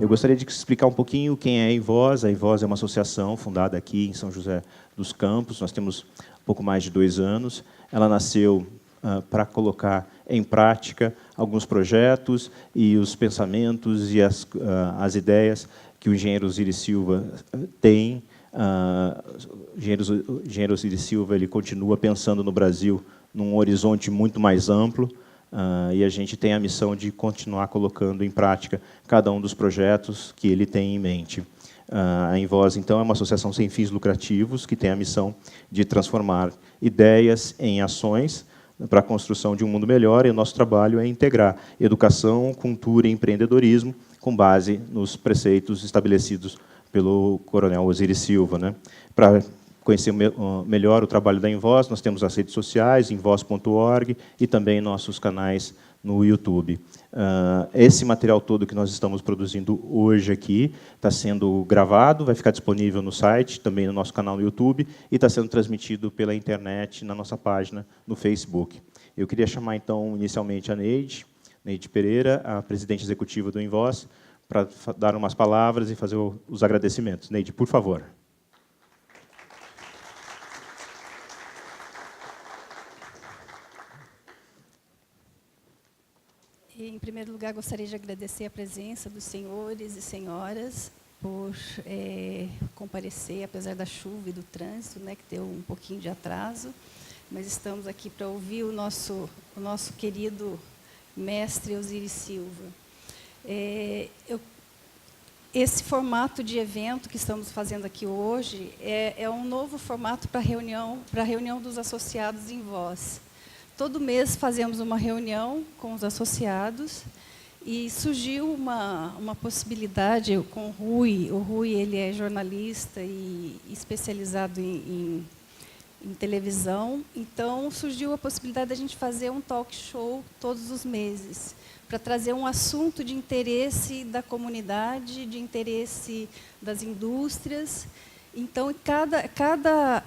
Eu gostaria de explicar um pouquinho quem é a Invoz. A Invoz é uma associação fundada aqui em São José dos Campos. Nós temos um pouco mais de 2 anos. Ela nasceu para colocar em prática alguns projetos e os pensamentos e as ideias que o engenheiro Osiris Silva tem. O engenheiro Osiris Silva ele continua pensando no Brasil num horizonte muito mais amplo, e a gente tem a missão de continuar colocando em prática cada um dos projetos que ele tem em mente. A Invoz, então, é uma associação sem fins lucrativos que tem a missão de transformar ideias em ações para a construção de um mundo melhor, e o nosso trabalho é integrar educação, cultura e empreendedorismo com base nos preceitos estabelecidos pelo coronel Osiris Silva, né? Para conhecer melhor o trabalho da Invoz, nós temos as redes sociais, invoz.org, e também nossos canais no YouTube. Esse material todo que nós estamos produzindo hoje aqui está sendo gravado, vai ficar disponível no site, também no nosso canal no YouTube, e está sendo transmitido pela internet na nossa página no Facebook. Eu queria chamar, então, inicialmente a Neide Pereira, a presidente executiva do Invoz, para dar umas palavras e fazer os agradecimentos. Neide, por favor. Em primeiro lugar, gostaria de agradecer a presença dos senhores e senhoras por comparecer, apesar da chuva e do trânsito, né, que deu um pouquinho de atraso, mas estamos aqui para ouvir o nosso querido mestre Osiris Silva. Esse formato de evento que estamos fazendo aqui hoje é um novo formato para a reunião dos associados em Voz. Todo mês fazemos uma reunião com os associados e surgiu uma possibilidade com o Rui. O Rui ele é jornalista e especializado em televisão, então surgiu a possibilidade de a gente fazer um talk show todos os meses, para trazer um assunto de interesse da comunidade, de interesse das indústrias. Então, cada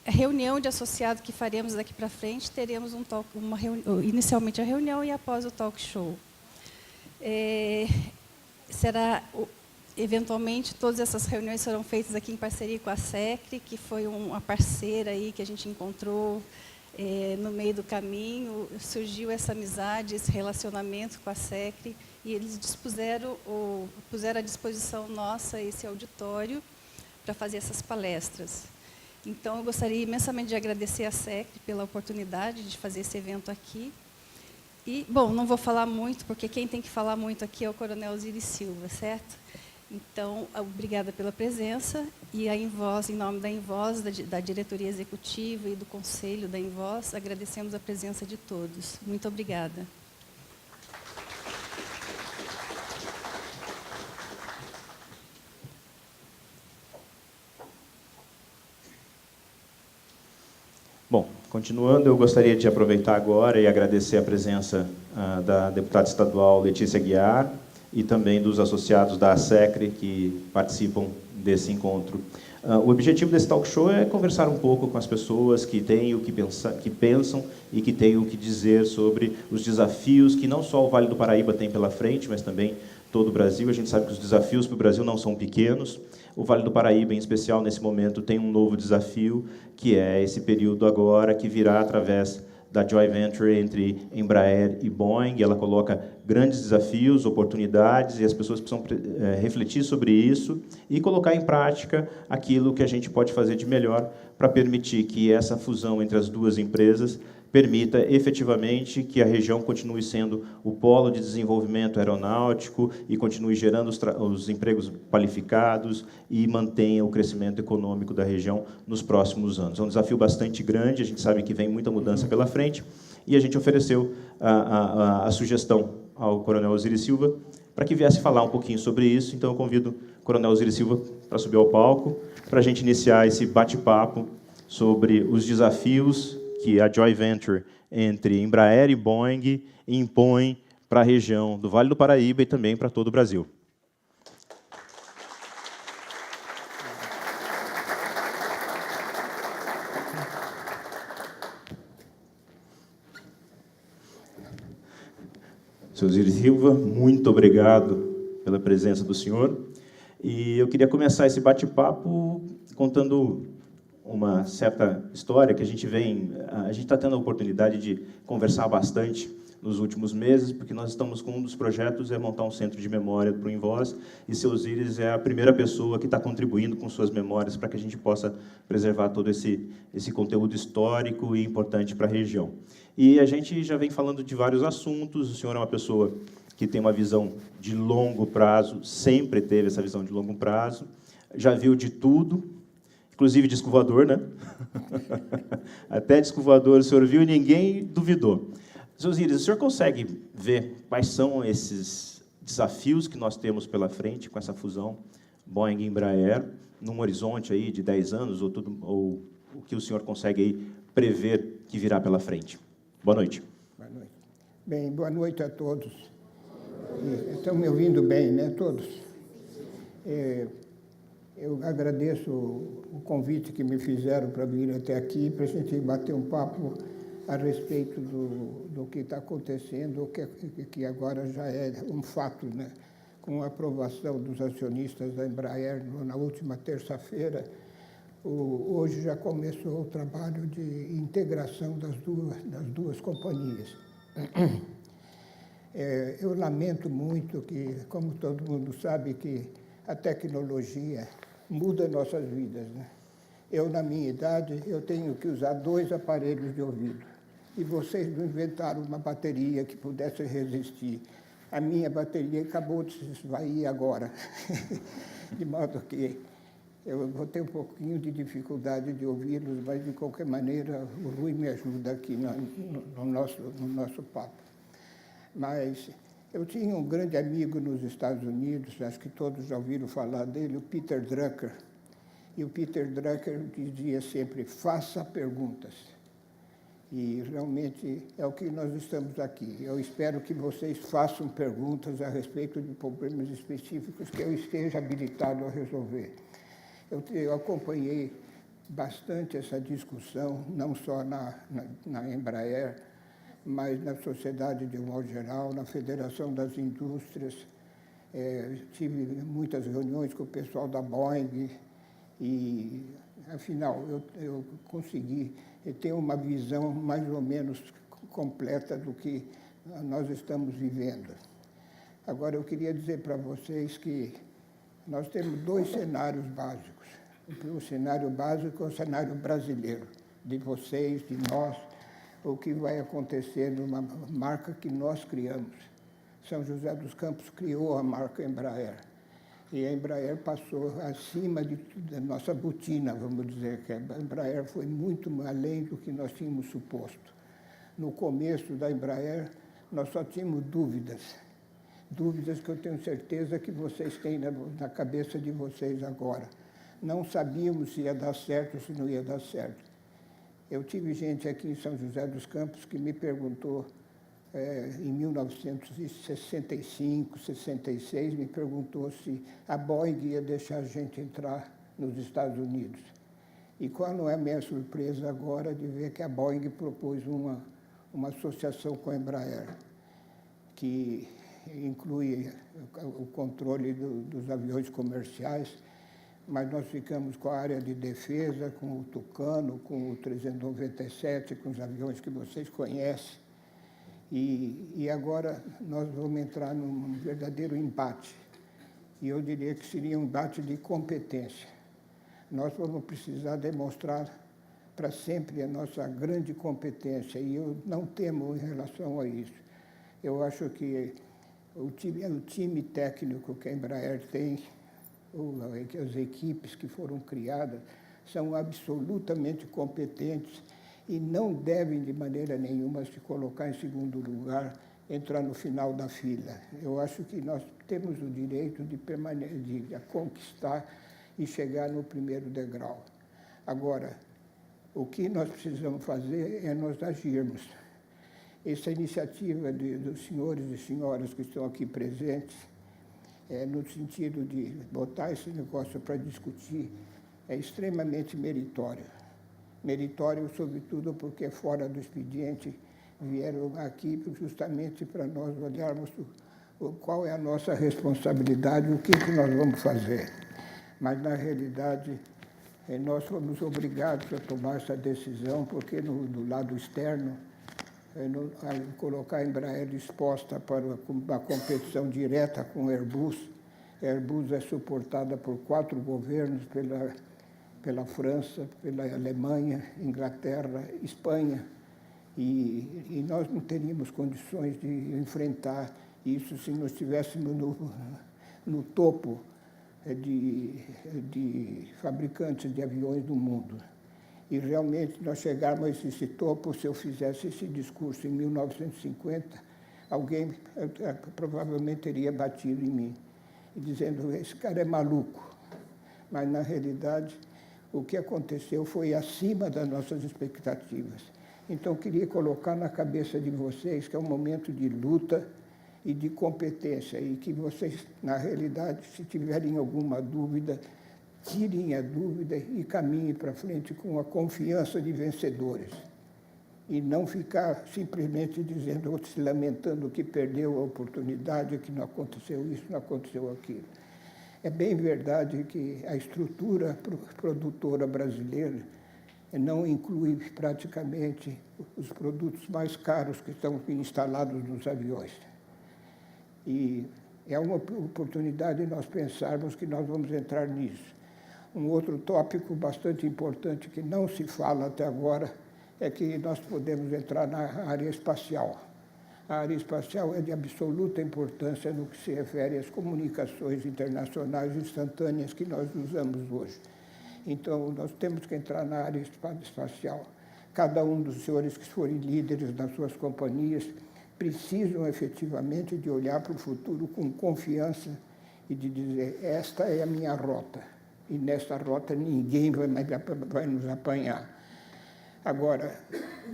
reunião de associado que faremos daqui para frente, teremos inicialmente a reunião e após o talk show. Eventualmente, todas essas reuniões serão feitas aqui em parceria com a SECRE, que foi uma parceira aí que a gente encontrou no meio do caminho. Surgiu essa amizade, esse relacionamento com a SECRE, e eles puseram à disposição nossa esse auditório para fazer essas palestras. Então, eu gostaria imensamente de agradecer à SECRE pela oportunidade de fazer esse evento aqui. E, bom, não vou falar muito, porque quem tem que falar muito aqui é o coronel Osiris Silva, certo? Então, obrigada pela presença. E a Invoz, em nome da Invoz, da diretoria executiva e do conselho da Invoz, agradecemos a presença de todos. Muito obrigada. Bom, continuando, eu gostaria de aproveitar agora e agradecer a presença da deputada estadual Letícia Guiar e também dos associados da SECRE que participam desse encontro. O objetivo desse talk show é conversar um pouco com as pessoas que têm o que pensam e que têm o que dizer sobre os desafios que não só o Vale do Paraíba tem pela frente, mas também todo o Brasil. A gente sabe que os desafios para o Brasil não são pequenos. O Vale do Paraíba, em especial, nesse momento, tem um novo desafio, que é esse período agora que virá através da joint venture entre Embraer e Boeing. Ela coloca grandes desafios, oportunidades, e as pessoas precisam refletir sobre isso e colocar em prática aquilo que a gente pode fazer de melhor para permitir que essa fusão entre as duas empresas permita efetivamente que a região continue sendo o polo de desenvolvimento aeronáutico e continue gerando os empregos qualificados e mantenha o crescimento econômico da região nos próximos anos. É um desafio bastante grande, a gente sabe que vem muita mudança pela frente, e a gente ofereceu a sugestão ao coronel Osiris Silva para que viesse falar um pouquinho sobre isso. Então, eu convido o coronel Osiris Silva para subir ao palco, para a gente iniciar esse bate-papo sobre os desafios que a joint venture entre Embraer e Boeing impõe para a região do Vale do Paraíba e também para todo o Brasil. Seu Osiris Silva, muito obrigado pela presença do senhor. E eu queria começar esse bate-papo contando uma certa história que a gente está tendo a oportunidade de conversar bastante nos últimos meses, porque nós estamos com um dos projetos, é montar um centro de memória para o Invoz, e seu Osíris é a primeira pessoa que está contribuindo com suas memórias para que a gente possa preservar todo esse conteúdo histórico e importante para a região. E a gente já vem falando de vários assuntos, o senhor é uma pessoa que tem uma visão de longo prazo, sempre teve essa visão de longo prazo, já viu de tudo, inclusive disco voador, né? Até disco voador o senhor viu e ninguém duvidou. Seu Osíris, o senhor consegue ver quais são esses desafios que nós temos pela frente com essa fusão Boeing e Embraer, num horizonte aí de 10 anos, ou o que o senhor consegue aí prever que virá pela frente? Boa noite. Boa noite. Bem, boa noite a todos. Estão me ouvindo bem, né, todos? Eu agradeço o convite que me fizeram para vir até aqui, para a gente bater um papo a respeito do que está acontecendo, que agora já é um fato, né? Com a aprovação dos acionistas da Embraer na última terça-feira, hoje já começou o trabalho de integração das duas companhias. Eu lamento muito que, como todo mundo sabe, que a tecnologia muda nossas vidas, né? Eu, na minha idade, eu tenho que usar 2 aparelhos de ouvido. E vocês não inventaram uma bateria que pudesse resistir. A minha bateria acabou de se esvair agora. De modo que eu vou ter um pouquinho de dificuldade de ouvi-los, mas, de qualquer maneira, o Rui me ajuda aqui no nosso papo. Mas eu tinha um grande amigo nos Estados Unidos, acho que todos já ouviram falar dele, o Peter Drucker. E o Peter Drucker dizia sempre, faça perguntas. E realmente é o que nós estamos aqui. Eu espero que vocês façam perguntas a respeito de problemas específicos que eu esteja habilitado a resolver. Eu acompanhei bastante essa discussão, não só na Embraer, mas na sociedade de um modo geral, na Federação das Indústrias. Tive muitas reuniões com o pessoal da Boeing e, afinal, eu consegui ter uma visão mais ou menos completa do que nós estamos vivendo. Agora, eu queria dizer para vocês que nós temos 2 cenários básicos. O cenário básico é o cenário brasileiro, de vocês, de nós, o que vai acontecer numa marca que nós criamos. São José dos Campos criou a marca Embraer. E a Embraer passou acima da nossa botina, vamos dizer, que a Embraer foi muito além do que nós tínhamos suposto. No começo da Embraer, nós só tínhamos dúvidas que eu tenho certeza que vocês têm na cabeça de vocês agora. Não sabíamos se ia dar certo ou se não ia dar certo. Eu tive gente aqui em São José dos Campos que me perguntou, em 1965, 66, me perguntou se a Boeing ia deixar a gente entrar nos Estados Unidos. E qual não é a minha surpresa agora de ver que a Boeing propôs uma associação com a Embraer, que inclui o controle dos aviões comerciais, mas nós ficamos com a área de defesa, com o Tucano, com o 397, com os aviões que vocês conhecem. E agora nós vamos entrar num verdadeiro embate. E eu diria que seria um embate de competência. Nós vamos precisar demonstrar para sempre a nossa grande competência, e eu não temo em relação a isso. Eu acho que o time técnico que a Embraer tem, as equipes que foram criadas, são absolutamente competentes e não devem, de maneira nenhuma, se colocar em segundo lugar, entrar no final da fila. Eu acho que nós temos o direito de conquistar e chegar no primeiro degrau. Agora, o que nós precisamos fazer é nós agirmos. Essa iniciativa dos senhores e senhoras que estão aqui presentes, no sentido de botar esse negócio para discutir, é extremamente meritório. Meritório, sobretudo, porque fora do expediente vieram aqui justamente para nós olharmos qual é a nossa responsabilidade, o que nós vamos fazer. Mas, na realidade, nós fomos obrigados a tomar essa decisão, porque do lado externo, colocar a Embraer exposta para uma competição direta com o Airbus. A Airbus é suportada por 4 governos, pela França, pela Alemanha, Inglaterra, Espanha, e nós não teríamos condições de enfrentar isso se nós estivéssemos no topo de fabricantes de aviões do mundo. E realmente nós chegarmos a esse topo, se eu fizesse esse discurso em 1950, alguém provavelmente teria batido em mim, dizendo, esse cara é maluco. Mas, na realidade, o que aconteceu foi acima das nossas expectativas. Então, eu queria colocar na cabeça de vocês que é um momento de luta e de competência, e que vocês, na realidade, se tiverem alguma dúvida, tirem a dúvida e caminhem para frente com a confiança de vencedores. E não ficar simplesmente dizendo, ou se lamentando que perdeu a oportunidade, que não aconteceu isso, não aconteceu aquilo. É bem verdade que a estrutura produtora brasileira não inclui praticamente os produtos mais caros que estão instalados nos aviões. E é uma oportunidade de nós pensarmos que nós vamos entrar nisso. Um outro tópico bastante importante que não se fala até agora é que nós podemos entrar na área espacial. A área espacial é de absoluta importância no que se refere às comunicações internacionais instantâneas que nós usamos hoje. Então, nós temos que entrar na área espacial. Cada um dos senhores que forem líderes das suas companhias precisam efetivamente de olhar para o futuro com confiança e de dizer, esta é a minha rota, e nessa rota ninguém vai nos apanhar. Agora,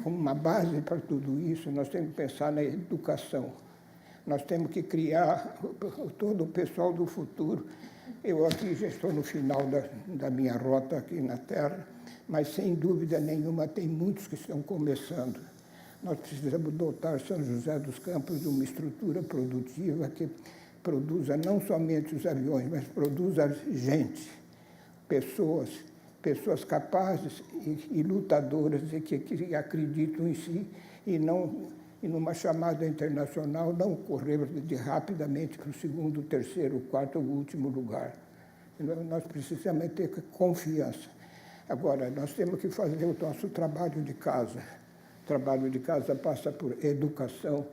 como uma base para tudo isso, nós temos que pensar na educação. Nós temos que criar todo o pessoal do futuro. Eu aqui já estou no final da minha rota aqui na Terra, mas sem dúvida nenhuma tem muitos que estão começando. Nós precisamos dotar São José dos Campos de uma estrutura produtiva que produza não somente os aviões, mas produza gente, pessoas capazes e lutadoras e que acreditam em si e numa chamada internacional não correr rapidamente para o segundo, terceiro, quarto ou último lugar. Nós precisamos ter confiança. Agora, nós temos que fazer o nosso trabalho de casa. O trabalho de casa passa por educação,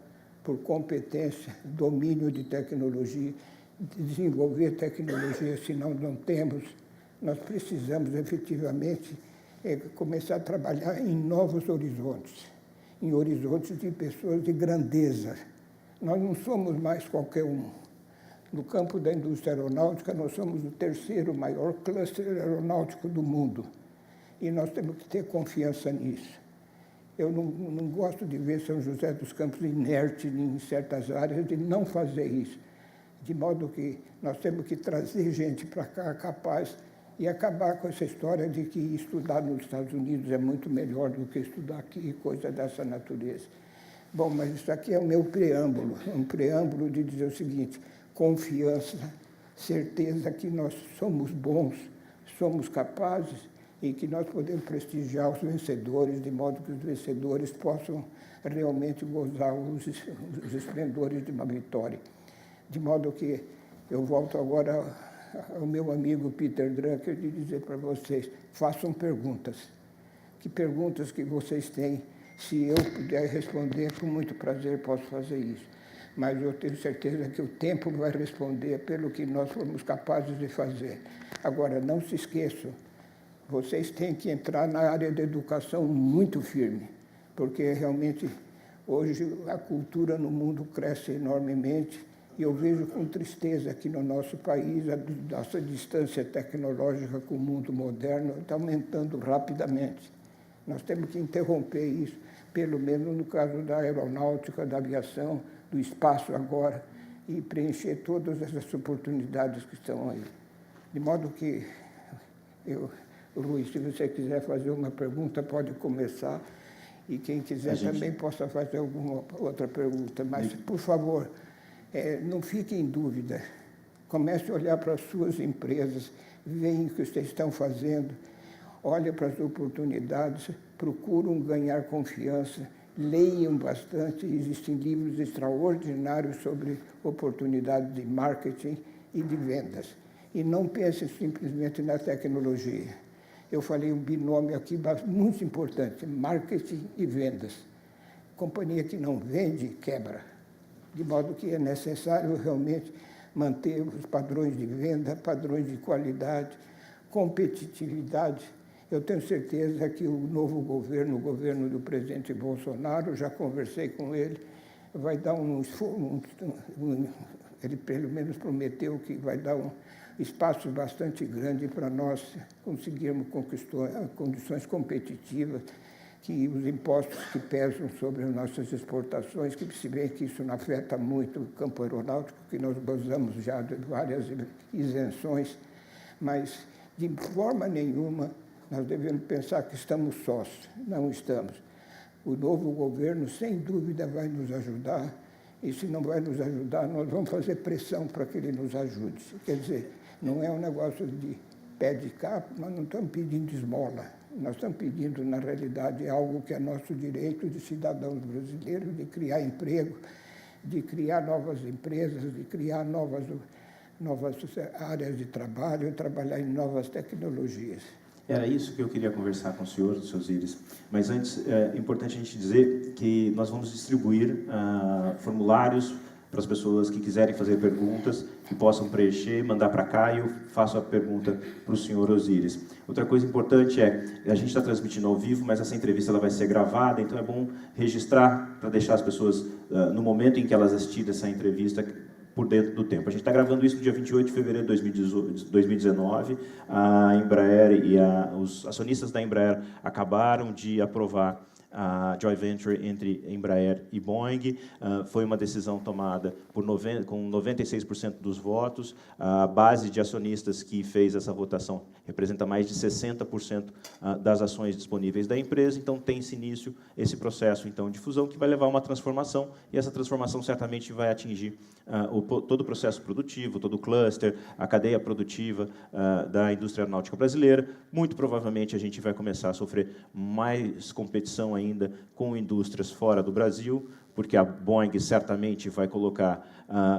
por competência, domínio de tecnologia, desenvolver tecnologia, senão não temos. Nós precisamos, efetivamente, começar a trabalhar em novos horizontes, em horizontes de pessoas de grandeza. Nós não somos mais qualquer um. No campo da indústria aeronáutica, nós somos o 3º maior cluster aeronáutico do mundo. E nós temos que ter confiança nisso. Eu não gosto de ver São José dos Campos inerte em certas áreas, de não fazer isso. De modo que nós temos que trazer gente para cá capaz e acabar com essa história de que estudar nos Estados Unidos é muito melhor do que estudar aqui, coisa dessa natureza. Bom, mas isso aqui é o meu preâmbulo, um preâmbulo de dizer o seguinte, confiança, certeza que nós somos bons, somos capazes e que nós podemos prestigiar os vencedores, de modo que os vencedores possam realmente gozar os esplendores de uma vitória. De modo que eu volto agora ao meu amigo Peter Drucker de dizer para vocês, façam perguntas. Que perguntas que vocês têm? Se eu puder responder, com muito prazer posso fazer isso. Mas eu tenho certeza que o tempo vai responder pelo que nós fomos capazes de fazer. Agora, não se esqueçam, vocês têm que entrar na área da educação muito firme, porque realmente hoje a cultura no mundo cresce enormemente e eu vejo com tristeza que no nosso país a nossa distância tecnológica com o mundo moderno está aumentando rapidamente. Nós temos que interromper isso, pelo menos no caso da aeronáutica, da aviação, do espaço agora, e preencher todas essas oportunidades que estão aí. De modo que, Luiz, se você quiser fazer uma pergunta, pode começar, e quem quiser também possa fazer alguma outra pergunta. Mas, por favor, Não fique em dúvida. Comece a olhar para as suas empresas, veja o que vocês estão fazendo, olhe para as oportunidades, procuram ganhar confiança, leiam bastante. Existem livros extraordinários sobre oportunidades de marketing e de vendas. E não pense simplesmente na tecnologia. Eu falei um binômio aqui muito importante, marketing e vendas. Companhia que não vende, quebra. De modo que é necessário realmente manter os padrões de venda, padrões de qualidade, competitividade. Eu tenho certeza que o novo governo, o governo do presidente Bolsonaro, já conversei com ele, vai dar ele pelo menos prometeu que vai dar um espaço bastante grande para nós conseguirmos conquistar condições competitivas, que os impostos que pesam sobre as nossas exportações, que se vê que isso não afeta muito o campo aeronáutico, que nós gozamos já de várias isenções, mas de forma nenhuma nós devemos pensar que estamos sós. Não estamos. O novo governo, sem dúvida, vai nos ajudar, e se não vai nos ajudar, nós vamos fazer pressão para que ele nos ajude. Quer dizer, não é um negócio de pé de capa, nós não estamos pedindo esmola. Nós estamos pedindo, na realidade, algo que é nosso direito de cidadãos brasileiros, de criar emprego, de criar novas empresas, de criar novas áreas de trabalho, trabalhar em novas tecnologias. Era isso que eu queria conversar com o senhor, Sr. Osiris. Mas antes, é importante a gente dizer que nós vamos distribuir formulários para as pessoas que quiserem fazer perguntas, que possam preencher, mandar para cá, e eu faço a pergunta para o senhor Osiris. Outra coisa importante a gente está transmitindo ao vivo, mas essa entrevista ela vai ser gravada, então é bom registrar para deixar as pessoas, no momento em que elas assistirem essa entrevista, por dentro do tempo. A gente está gravando isso no dia 28 de fevereiro de 2019. A Embraer e os acionistas da Embraer acabaram de aprovar a joint venture entre Embraer e Boeing. Foi uma decisão tomada com 96% dos votos. A base de acionistas que fez essa votação representa mais de 60% das ações disponíveis da empresa. Então, tem-se início esse processo então, de fusão que vai levar a uma transformação, e essa transformação certamente vai atingir todo o processo produtivo, todo o cluster, a cadeia produtiva da indústria aeronáutica brasileira. Muito provavelmente, a gente vai começar a sofrer mais competição ainda com indústrias fora do Brasil, porque a Boeing certamente vai colocar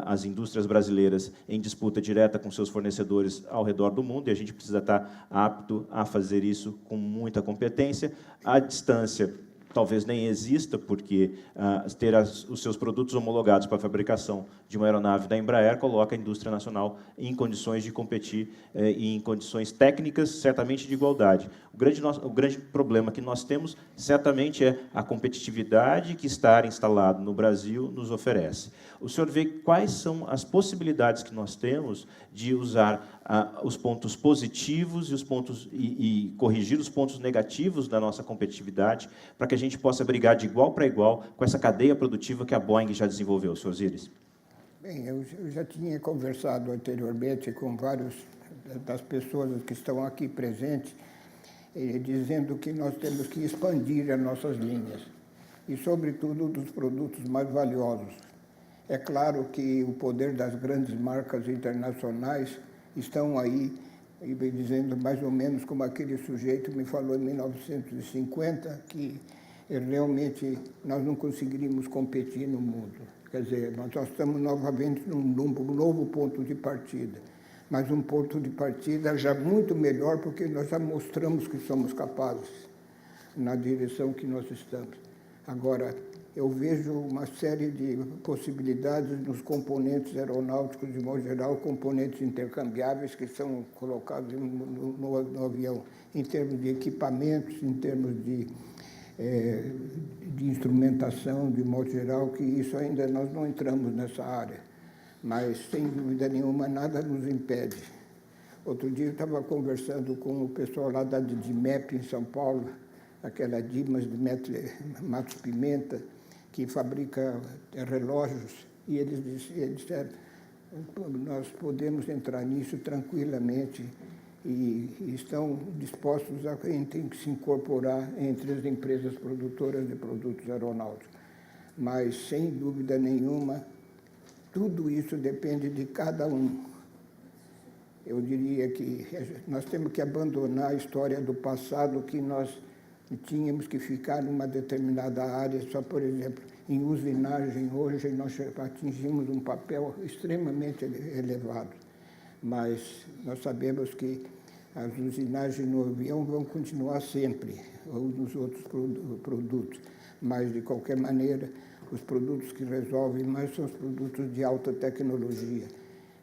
as indústrias brasileiras em disputa direta com seus fornecedores ao redor do mundo, e a gente precisa estar apto a fazer isso com muita competência. A distância talvez nem exista, porque ter os seus produtos homologados para a fabricação de uma aeronave da Embraer coloca a indústria nacional em condições de competir e em condições técnicas, certamente, de igualdade. O grande problema que nós temos, certamente, é a competitividade que estar instalado no Brasil nos oferece. O senhor vê quais são as possibilidades que nós temos de usar os pontos positivos e corrigir os pontos negativos da nossa competitividade, para que a gente possa brigar de igual para igual com essa cadeia produtiva que a Boeing já desenvolveu, Sr. Osiris? Bem, eu já tinha conversado anteriormente com várias das pessoas que estão aqui presentes, dizendo que nós temos que expandir as nossas linhas, e, sobretudo, dos produtos mais valiosos. É claro que o poder das grandes marcas internacionais estão aí, dizendo mais ou menos como aquele sujeito me falou em 1950, que realmente nós não conseguiríamos competir no mundo. Quer dizer, nós estamos novamente num novo ponto de partida, mas um ponto de partida já muito melhor, porque nós já mostramos que somos capazes na direção que nós estamos. Agora, eu vejo uma série de possibilidades nos componentes aeronáuticos, de modo geral, componentes intercambiáveis que são colocados no avião, em termos de equipamentos, em termos de instrumentação, de modo geral, que isso ainda nós não entramos nessa área, mas, sem dúvida nenhuma, nada nos impede. Outro dia eu estava conversando com o pessoal lá da DIMEP, em São Paulo, aquela Dimas de Matos Pimenta, que fabrica relógios, e eles disseram, nós podemos entrar nisso tranquilamente, e estão dispostos a se incorporar entre as empresas produtoras de produtos aeronáuticos. Mas, sem dúvida nenhuma, tudo isso depende de cada um. Eu diria que nós temos que abandonar a história do passado, que nós tínhamos que ficar numa determinada área, só, por exemplo, em usinagem. Hoje nós atingimos um papel extremamente elevado, mas nós sabemos que as usinagens no avião vão continuar sempre, ou nos outros produtos, mas, de qualquer maneira, os produtos que resolvem mais são os produtos de alta tecnologia.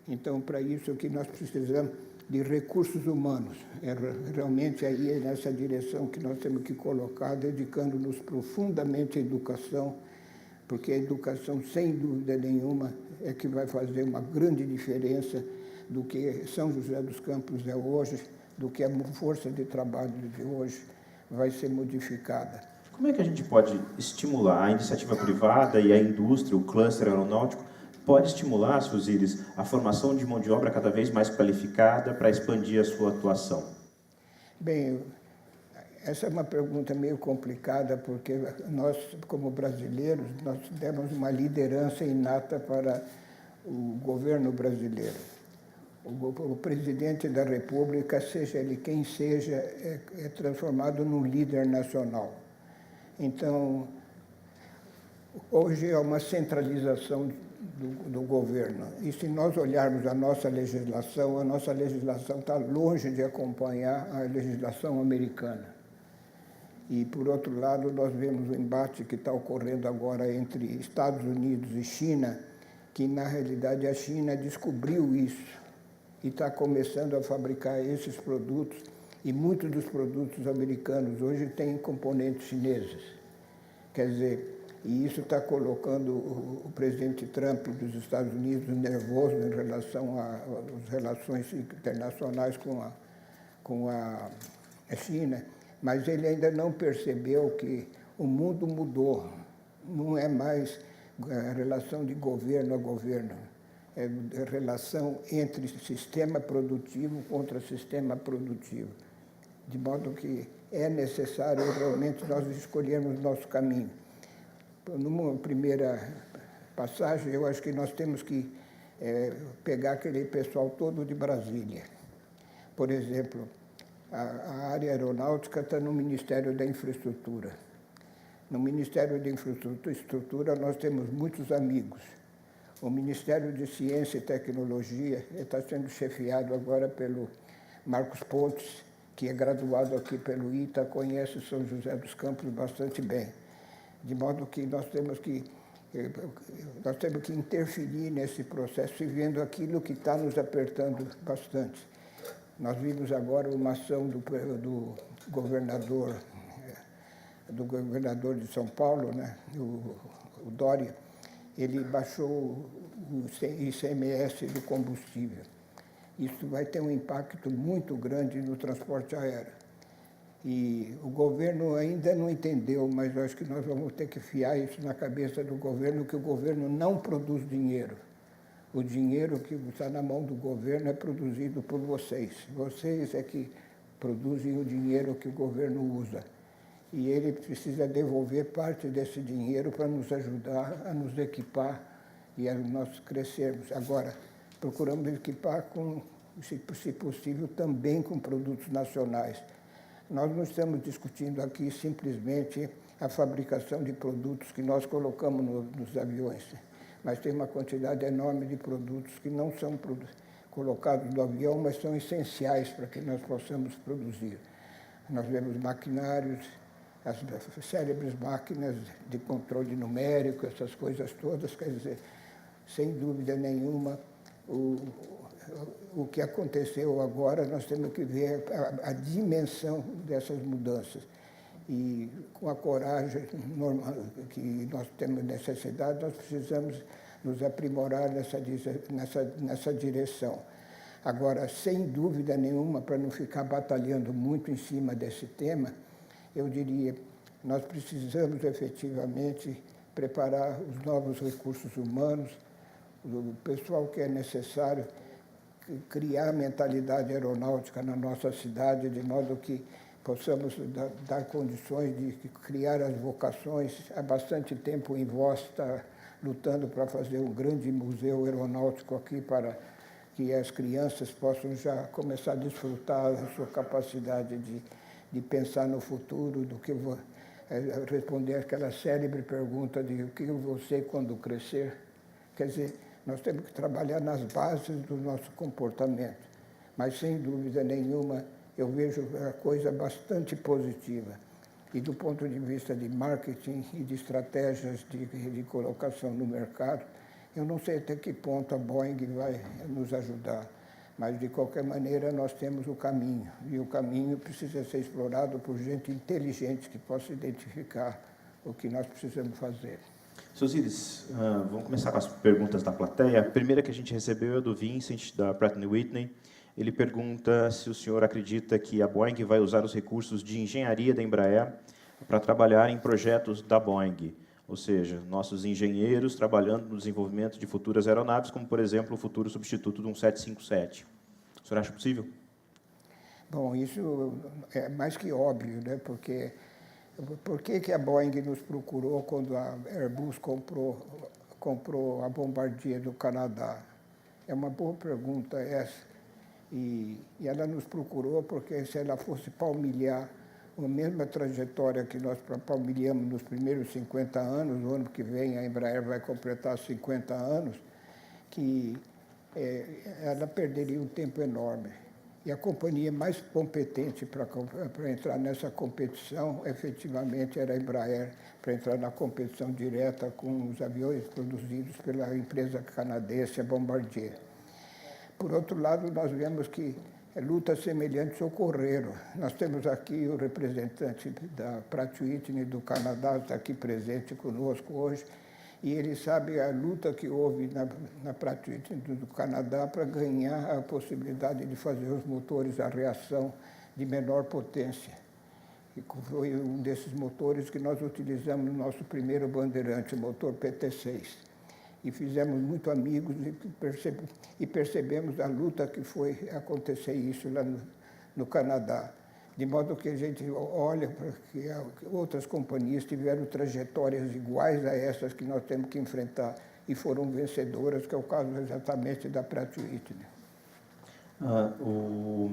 Então, para isso, que nós precisamos de recursos humanos. Realmente aí é nessa direção que nós temos que colocar, dedicando-nos profundamente à educação, porque a educação, sem dúvida nenhuma, é que vai fazer uma grande diferença do que São José dos Campos é hoje, do que a força de trabalho de hoje vai ser modificada. Como é que a gente pode estimular a iniciativa privada e a indústria, o cluster aeronáutico, pode estimular, Suziris, a formação de mão de obra cada vez mais qualificada para expandir a sua atuação? Bem, essa é uma pergunta meio complicada, porque nós, como brasileiros, nós demos uma liderança inata para o governo brasileiro. O presidente da República, seja ele quem seja, é transformado num líder nacional. Então, hoje é uma centralização do governo. E se nós olharmos a nossa legislação está longe de acompanhar a legislação americana. E, por outro lado, nós vemos o embate que está ocorrendo agora entre Estados Unidos e China, que, na realidade, a China descobriu isso e está começando a fabricar esses produtos, e muitos dos produtos americanos hoje têm componentes chineses. Quer dizer, e isso está colocando o presidente Trump dos Estados Unidos nervoso em relação às relações internacionais com a China, mas ele ainda não percebeu que o mundo mudou. Não é mais a relação de governo a governo, é a relação entre sistema produtivo contra sistema produtivo, de modo que é necessário realmente nós escolhermos nosso caminho. Numa primeira passagem, eu acho que nós temos que pegar aquele pessoal todo de Brasília. Por exemplo, a área aeronáutica está no Ministério da Infraestrutura. No Ministério da Infraestrutura nós temos muitos amigos. O Ministério de Ciência e Tecnologia está sendo chefiado agora pelo Marcos Pontes, que é graduado aqui pelo ITA, conhece São José dos Campos bastante bem. De modo que nós temos que interferir nesse processo e vendo aquilo que está nos apertando bastante. Nós vimos agora uma ação do governador de São Paulo, né, o Dória. Ele baixou o ICMS do combustível. Isso vai ter um impacto muito grande no transporte aéreo. E o governo ainda não entendeu, mas eu acho que nós vamos ter que fiar isso na cabeça do governo, que o governo não produz dinheiro. O dinheiro que está na mão do governo é produzido por vocês. Vocês é que produzem o dinheiro que o governo usa. E ele precisa devolver parte desse dinheiro para nos ajudar a nos equipar e a nós crescermos. Agora, procuramos equipar, se possível, também com produtos nacionais. Nós não estamos discutindo aqui simplesmente a fabricação de produtos que nós colocamos nos aviões, mas tem uma quantidade enorme de produtos que não são colocados no avião, mas são essenciais para que nós possamos produzir. Nós vemos maquinários, as célebres máquinas de controle numérico, essas coisas todas, quer dizer, sem dúvida nenhuma, o que aconteceu agora, nós temos que ver a dimensão dessas mudanças. E com a coragem normal que nós temos necessidade, nós precisamos nos aprimorar nessa direção. Agora, sem dúvida nenhuma, para não ficar batalhando muito em cima desse tema, eu diria, nós precisamos efetivamente preparar os novos recursos humanos, o pessoal que é necessário, criar mentalidade aeronáutica na nossa cidade, de modo que possamos dar condições de criar as vocações. Há bastante tempo o INVOS está lutando para fazer um grande museu aeronáutico aqui para que as crianças possam já começar a desfrutar da sua capacidade de pensar no futuro, do que responder aquela célebre pergunta de o que eu vou ser quando crescer. Quer dizer, nós temos que trabalhar nas bases do nosso comportamento, mas sem dúvida nenhuma eu vejo a coisa bastante positiva. E do ponto de vista de marketing e de estratégias de colocação no mercado, eu não sei até que ponto a Boeing vai nos ajudar, mas de qualquer maneira nós temos o caminho, e o caminho precisa ser explorado por gente inteligente que possa identificar o que nós precisamos fazer. Seu Osiris, vamos começar com as perguntas da plateia. A primeira que a gente recebeu é do Vincent, da Pratt & Whitney. Ele pergunta se o senhor acredita que a Boeing vai usar os recursos de engenharia da Embraer para trabalhar em projetos da Boeing, ou seja, nossos engenheiros trabalhando no desenvolvimento de futuras aeronaves, como, por exemplo, o futuro substituto de um 757. O senhor acha possível? Bom, isso é mais que óbvio, né? Porque por que a Boeing nos procurou quando a Airbus comprou a Bombardier do Canadá? É uma boa pergunta essa. E ela nos procurou porque se ela fosse palmilhar a mesma trajetória que nós palmilhamos nos primeiros 50 anos, no ano que vem a Embraer vai completar 50 anos, que ela perderia um tempo enorme. E a companhia mais competente para entrar nessa competição, efetivamente, era a Embraer, para entrar na competição direta com os aviões produzidos pela empresa canadense, a Bombardier. Por outro lado, nós vemos que lutas semelhantes ocorreram. Nós temos aqui o representante da Pratt & Whitney do Canadá, está aqui presente conosco hoje, e ele sabe a luta que houve na Pratt & Whitney do Canadá para ganhar a possibilidade de fazer os motores a reação de menor potência. E foi um desses motores que nós utilizamos no nosso primeiro bandeirante, o motor PT6. E fizemos muito amigos e percebemos a luta que foi acontecer isso lá no Canadá. De modo que a gente olha para que outras companhias tiveram trajetórias iguais a essas que nós temos que enfrentar e foram vencedoras, que é o caso exatamente da Pratt & Whitney. O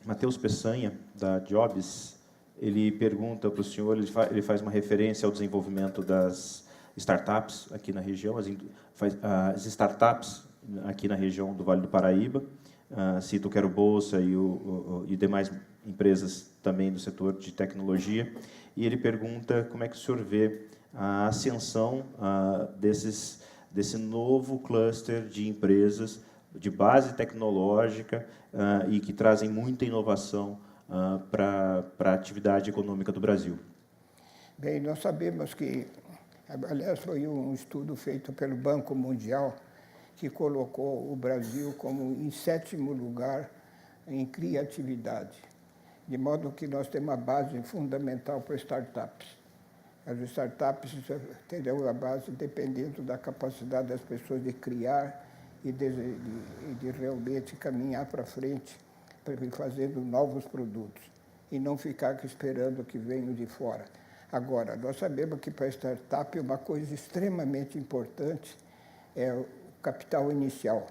Matheus Peçanha, da Jobs, ele pergunta para o senhor, ele faz uma referência ao desenvolvimento das startups aqui na região, as startups aqui na região do Vale do Paraíba, cita o Quero Bolsa e demais empresas também do setor de tecnologia, e ele pergunta como é que o senhor vê a ascensão desse novo cluster de empresas de base tecnológica e que trazem muita inovação para a atividade econômica do Brasil. Bem, nós sabemos que, aliás, foi um estudo feito pelo Banco Mundial que colocou o Brasil como em 7º lugar em criatividade, de modo que nós temos uma base fundamental para startups. As startups terão a base dependendo da capacidade das pessoas de criar e de realmente caminhar para frente, fazendo novos produtos, e não ficar esperando que venham de fora. Agora, nós sabemos que para a startup uma coisa extremamente importante é o capital inicial,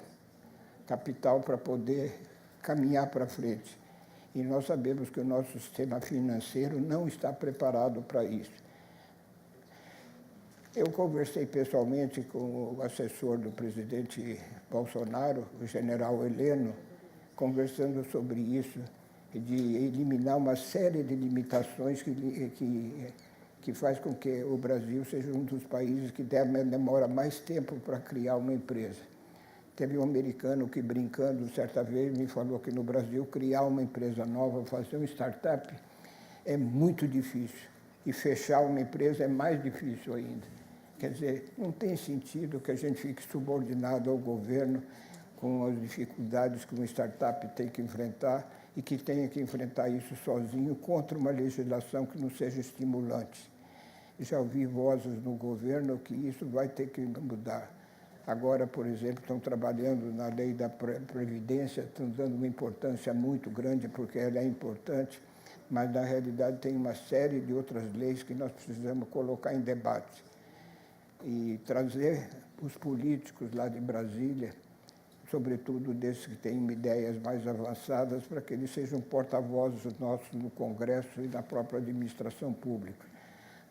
capital para poder caminhar para frente. E nós sabemos que o nosso sistema financeiro não está preparado para isso. Eu conversei pessoalmente com o assessor do presidente Bolsonaro, o general Heleno, conversando sobre isso, de eliminar uma série de limitações que faz com que o Brasil seja um dos países que demora mais tempo para criar uma empresa. Teve um americano que, brincando, certa vez, me falou que no Brasil criar uma empresa nova, fazer um startup, é muito difícil. E fechar uma empresa é mais difícil ainda. Quer dizer, não tem sentido que a gente fique subordinado ao governo com as dificuldades que uma startup tem que enfrentar e que tenha que enfrentar isso sozinho contra uma legislação que não seja estimulante. Já ouvi vozes no governo que isso vai ter que mudar. Agora, por exemplo, estão trabalhando na lei da Previdência, estão dando uma importância muito grande porque ela é importante, mas na realidade tem uma série de outras leis que nós precisamos colocar em debate. e trazer os políticos lá de Brasília, sobretudo desses que têm ideias mais avançadas, para que eles sejam porta-vozes nossos no Congresso e na própria administração pública.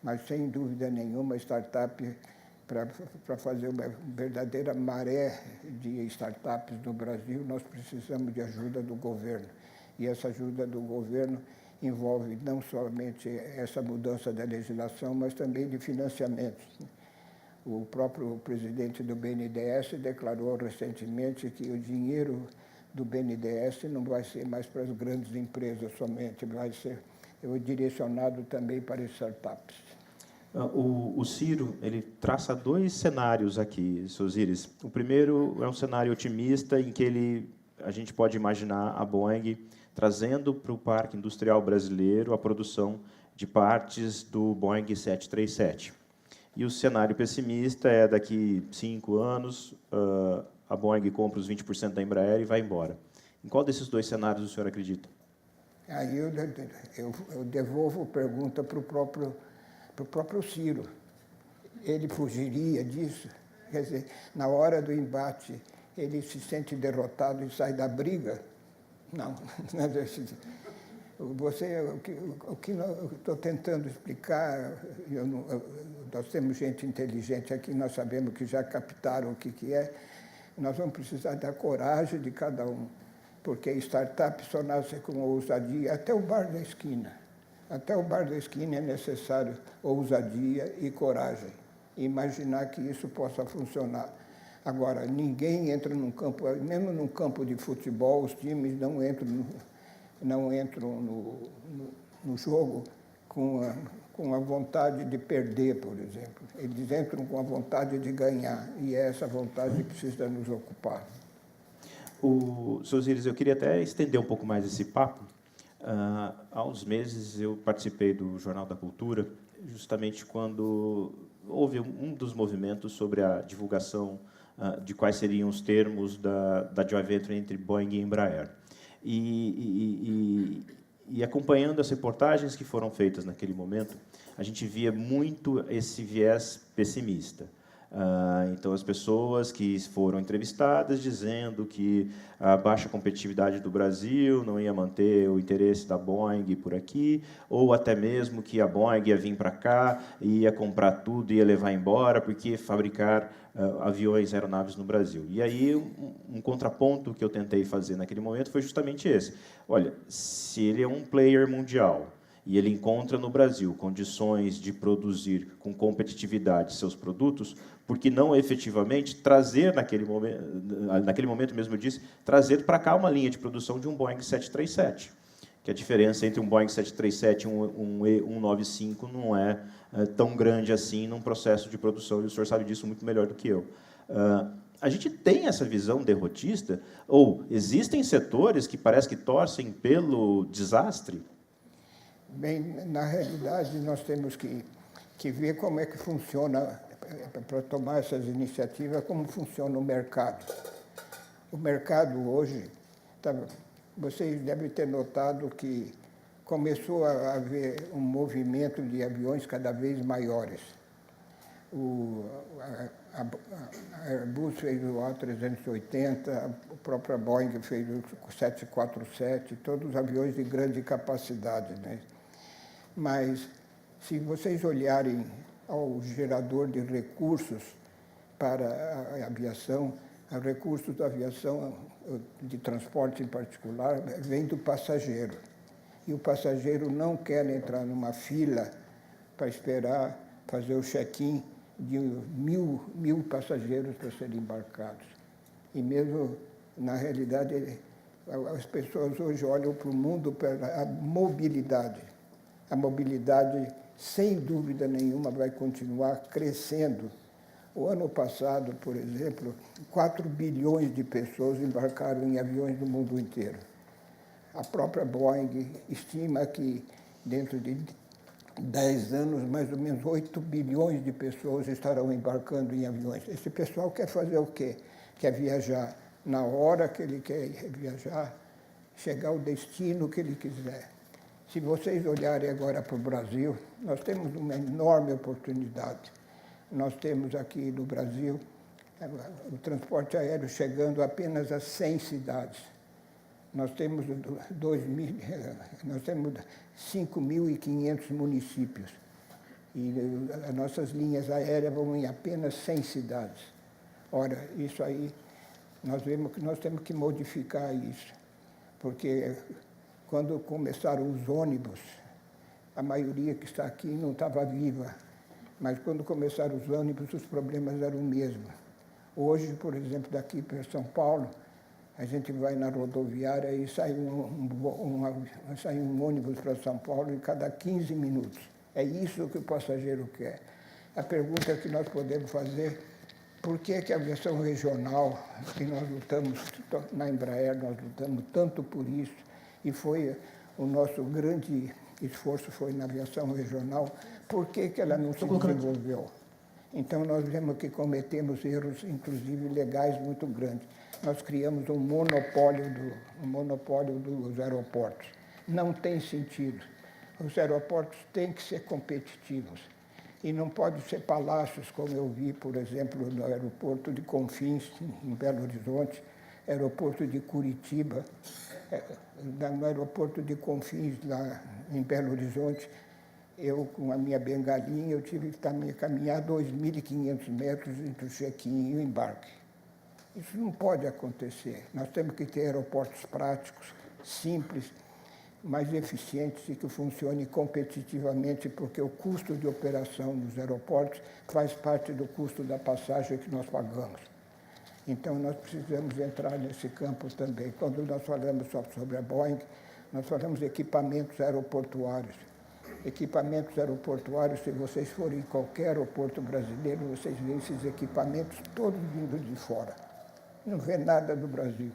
Mas, sem dúvida nenhuma, a startup, para fazer uma verdadeira maré de startups no Brasil, nós precisamos de ajuda do governo. E essa ajuda do governo envolve não somente essa mudança da legislação, mas também de financiamentos. O próprio presidente do BNDES declarou recentemente que o dinheiro do BNDES não vai ser mais para as grandes empresas somente, vai ser direcionado também para startups. O Ciro, ele traça dois cenários aqui, Sosiris. O primeiro é um cenário otimista, em que a gente pode imaginar a Boeing trazendo para o parque industrial brasileiro a produção de partes do Boeing 737. E o cenário pessimista é, daqui 5 anos, a Boeing compra os 20% da Embraer e vai embora. Em qual desses dois cenários o senhor acredita? Aí eu devolvo a pergunta para o próprio Ciro. Ele fugiria disso? Quer dizer, na hora do embate, ele se sente derrotado e sai da briga? Não. O que eu estou tentando explicar, nós temos gente inteligente aqui, nós sabemos que já captaram o que é, nós vamos precisar da coragem de cada um, porque startup só nasce com ousadia, até o bar da esquina. Até o bar da esquina é necessário ousadia e coragem, e imaginar que isso possa funcionar. Agora, ninguém entra num campo, mesmo num campo de futebol, os times não entram no jogo com a vontade de perder, por exemplo. Eles entram com a vontade de ganhar, e é essa vontade que precisa nos ocupar. Sosiris, eu queria até estender um pouco mais esse papo. Há uns meses eu participei do Jornal da Cultura, justamente quando houve um dos movimentos sobre a divulgação de quais seriam os termos da joint venture entre Boeing e Embraer. E acompanhando as reportagens que foram feitas naquele momento, a gente via muito esse viés pessimista. Então, as pessoas que foram entrevistadas dizendo que a baixa competitividade do Brasil não ia manter o interesse da Boeing por aqui, ou até mesmo que a Boeing ia vir para cá, ia comprar tudo e ia levar embora, porque fabricar aviões, aeronaves no Brasil. E aí, um contraponto que eu tentei fazer naquele momento foi justamente esse. Olha, se ele é um player mundial, e ele encontra no Brasil condições de produzir com competitividade seus produtos, por que não efetivamente trazer, naquele momento mesmo eu disse, trazer para cá uma linha de produção de um Boeing 737, que a diferença entre um Boeing 737 e um E195 não é tão grande assim num processo de produção, e o senhor sabe disso muito melhor do que eu. A gente tem essa visão derrotista, ou existem setores que parece que torcem pelo desastre? Bem, na realidade, nós temos que ver como é que funciona, para tomar essas iniciativas, como funciona o mercado. O mercado hoje, vocês devem ter notado que começou a haver um movimento de aviões cada vez maiores. A Airbus fez o A380, a própria Boeing fez o 747, todos os aviões de grande capacidade, né? Mas, se vocês olharem ao gerador de recursos para a aviação, os recursos da aviação, de transporte em particular, vem do passageiro. E o passageiro não quer entrar numa fila para esperar fazer o check-in de mil passageiros para serem embarcados. E mesmo, na realidade, as pessoas hoje olham para o mundo pela mobilidade. A mobilidade, sem dúvida nenhuma, vai continuar crescendo. O ano passado, por exemplo, 4 bilhões de pessoas embarcaram em aviões no mundo inteiro. A própria Boeing estima que, dentro de 10 anos, mais ou menos 8 bilhões de pessoas estarão embarcando em aviões. Esse pessoal quer fazer o quê? Quer viajar na hora que ele quer viajar, chegar ao destino que ele quiser. Se vocês olharem agora para o Brasil, nós temos uma enorme oportunidade. Nós temos aqui no Brasil o transporte aéreo chegando apenas a 100 cidades. Nós temos 5.500 municípios. E as nossas linhas aéreas vão em apenas 100 cidades. Ora, isso aí, nós vemos que nós temos que modificar isso. Porque quando começaram os ônibus, a maioria que está aqui não estava viva. Mas quando começaram os ônibus, os problemas eram o mesmo. Hoje, por exemplo, daqui para São Paulo, a gente vai na rodoviária e sai um ônibus para São Paulo em cada 15 minutos. É isso que o passageiro quer. A pergunta que nós podemos fazer, por que a aviação regional, que nós lutamos, na Embraer, nós lutamos tanto por isso, e foi o nosso grande esforço foi na aviação regional, por que ela não se desenvolveu? Então, nós vemos que cometemos erros, inclusive legais, muito grandes. Nós criamos um monopólio dos aeroportos. Não tem sentido. Os aeroportos têm que ser competitivos. E não pode ser palácios, como eu vi, por exemplo, no aeroporto de Confins, em Belo Horizonte, aeroporto de Curitiba, no aeroporto de Confins, lá em Belo Horizonte, eu, com a minha bengalinha, eu tive que caminhar 2.500 metros entre o check-in e o embarque. Isso não pode acontecer. Nós temos que ter aeroportos práticos, simples, mais eficientes e que funcionem competitivamente, porque o custo de operação dos aeroportos faz parte do custo da passagem que nós pagamos. Então, nós precisamos entrar nesse campo também. Quando nós falamos sobre a Boeing, nós falamos de equipamentos aeroportuários. Equipamentos aeroportuários, se vocês forem em qualquer aeroporto brasileiro, vocês veem esses equipamentos todos vindo de fora. Não vê nada do Brasil.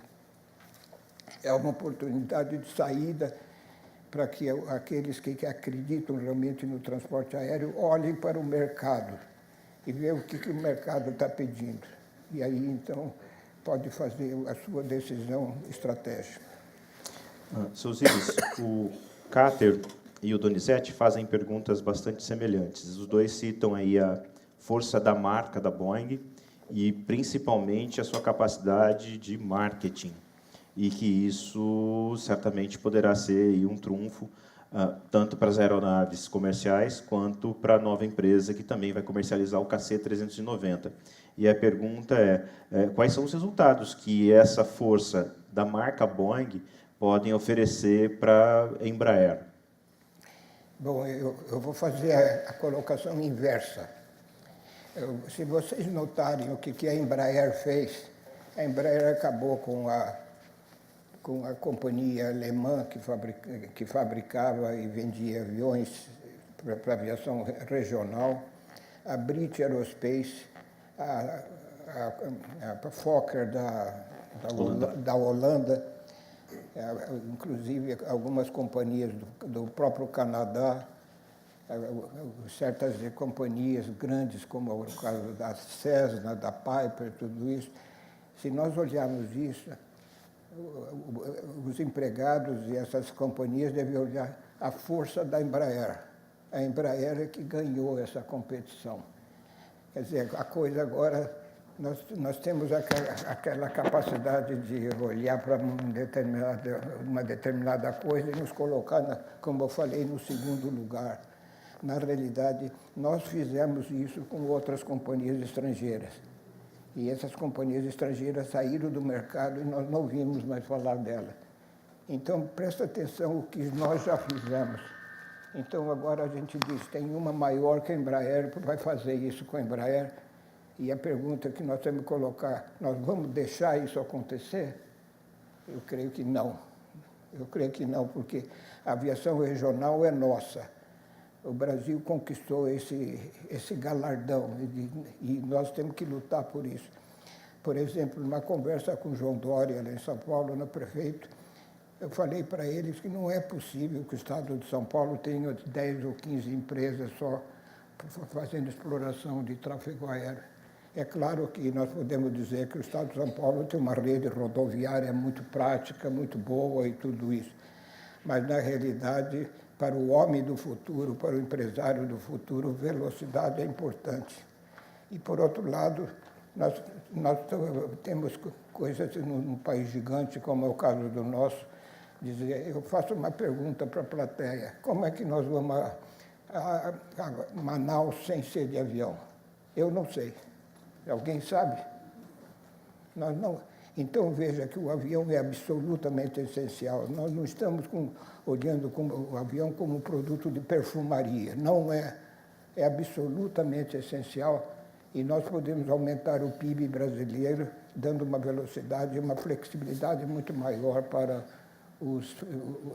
É uma oportunidade de saída para que aqueles que acreditam realmente no transporte aéreo olhem para o mercado e vejam o que o mercado está pedindo. E aí, então, pode fazer a sua decisão estratégica. Seus Íris, o Cáter e o Donizete fazem perguntas bastante semelhantes. Os dois citam aí a força da marca da Boeing e, principalmente, a sua capacidade de marketing. E que isso certamente poderá ser aí um trunfo tanto para as aeronaves comerciais quanto para a nova empresa que também vai comercializar o KC-390. E a pergunta é quais são os resultados que essa força da marca Boeing podem oferecer para a Embraer? Bom, eu vou fazer a colocação inversa. Se vocês notarem o que a Embraer fez, a Embraer acabou com a companhia alemã que fabricava e vendia aviões para aviação regional, a Brit Aerospace, a Fokker da Holanda, inclusive algumas companhias do próprio Canadá, certas companhias grandes, como o caso da Cessna, da Piper, tudo isso. Se nós olharmos isso, os empregados e essas companhias devem olhar a força da Embraer. A Embraer é que ganhou essa competição. Quer dizer, a coisa agora, nós temos aquela capacidade de olhar para uma determinada coisa e nos colocar, como eu falei, no segundo lugar. Na realidade, nós fizemos isso com outras companhias estrangeiras. E essas companhias estrangeiras saíram do mercado e nós não ouvimos mais falar dela. Então, presta atenção o que nós já fizemos. Então, agora a gente diz, tem uma maior que a Embraer, vai fazer isso com a Embraer. E a pergunta que nós temos que colocar, nós vamos deixar isso acontecer? Eu creio que não. Eu creio que não, porque a aviação regional é nossa. O Brasil conquistou esse galardão e nós temos que lutar por isso. Por exemplo, numa conversa com o João Dória, lá em São Paulo, no prefeito, eu falei para eles que não é possível que o Estado de São Paulo tenha 10 ou 15 empresas só fazendo exploração de tráfego aéreo. É claro que nós podemos dizer que o Estado de São Paulo tem uma rede rodoviária muito prática, muito boa e tudo isso. Mas, na realidade, para o homem do futuro, para o empresário do futuro, velocidade é importante. E, por outro lado, nós temos coisas num país gigante, como é o caso do nosso, dizer, eu faço uma pergunta para a plateia, como é que nós vamos a Manaus sem ser de avião? Eu não sei. Alguém sabe? Nós não. Então, veja que o avião é absolutamente essencial. Nós não estamos olhando o avião como um produto de perfumaria. Não é. É absolutamente essencial e nós podemos aumentar o PIB brasileiro dando uma velocidade e uma flexibilidade muito maior para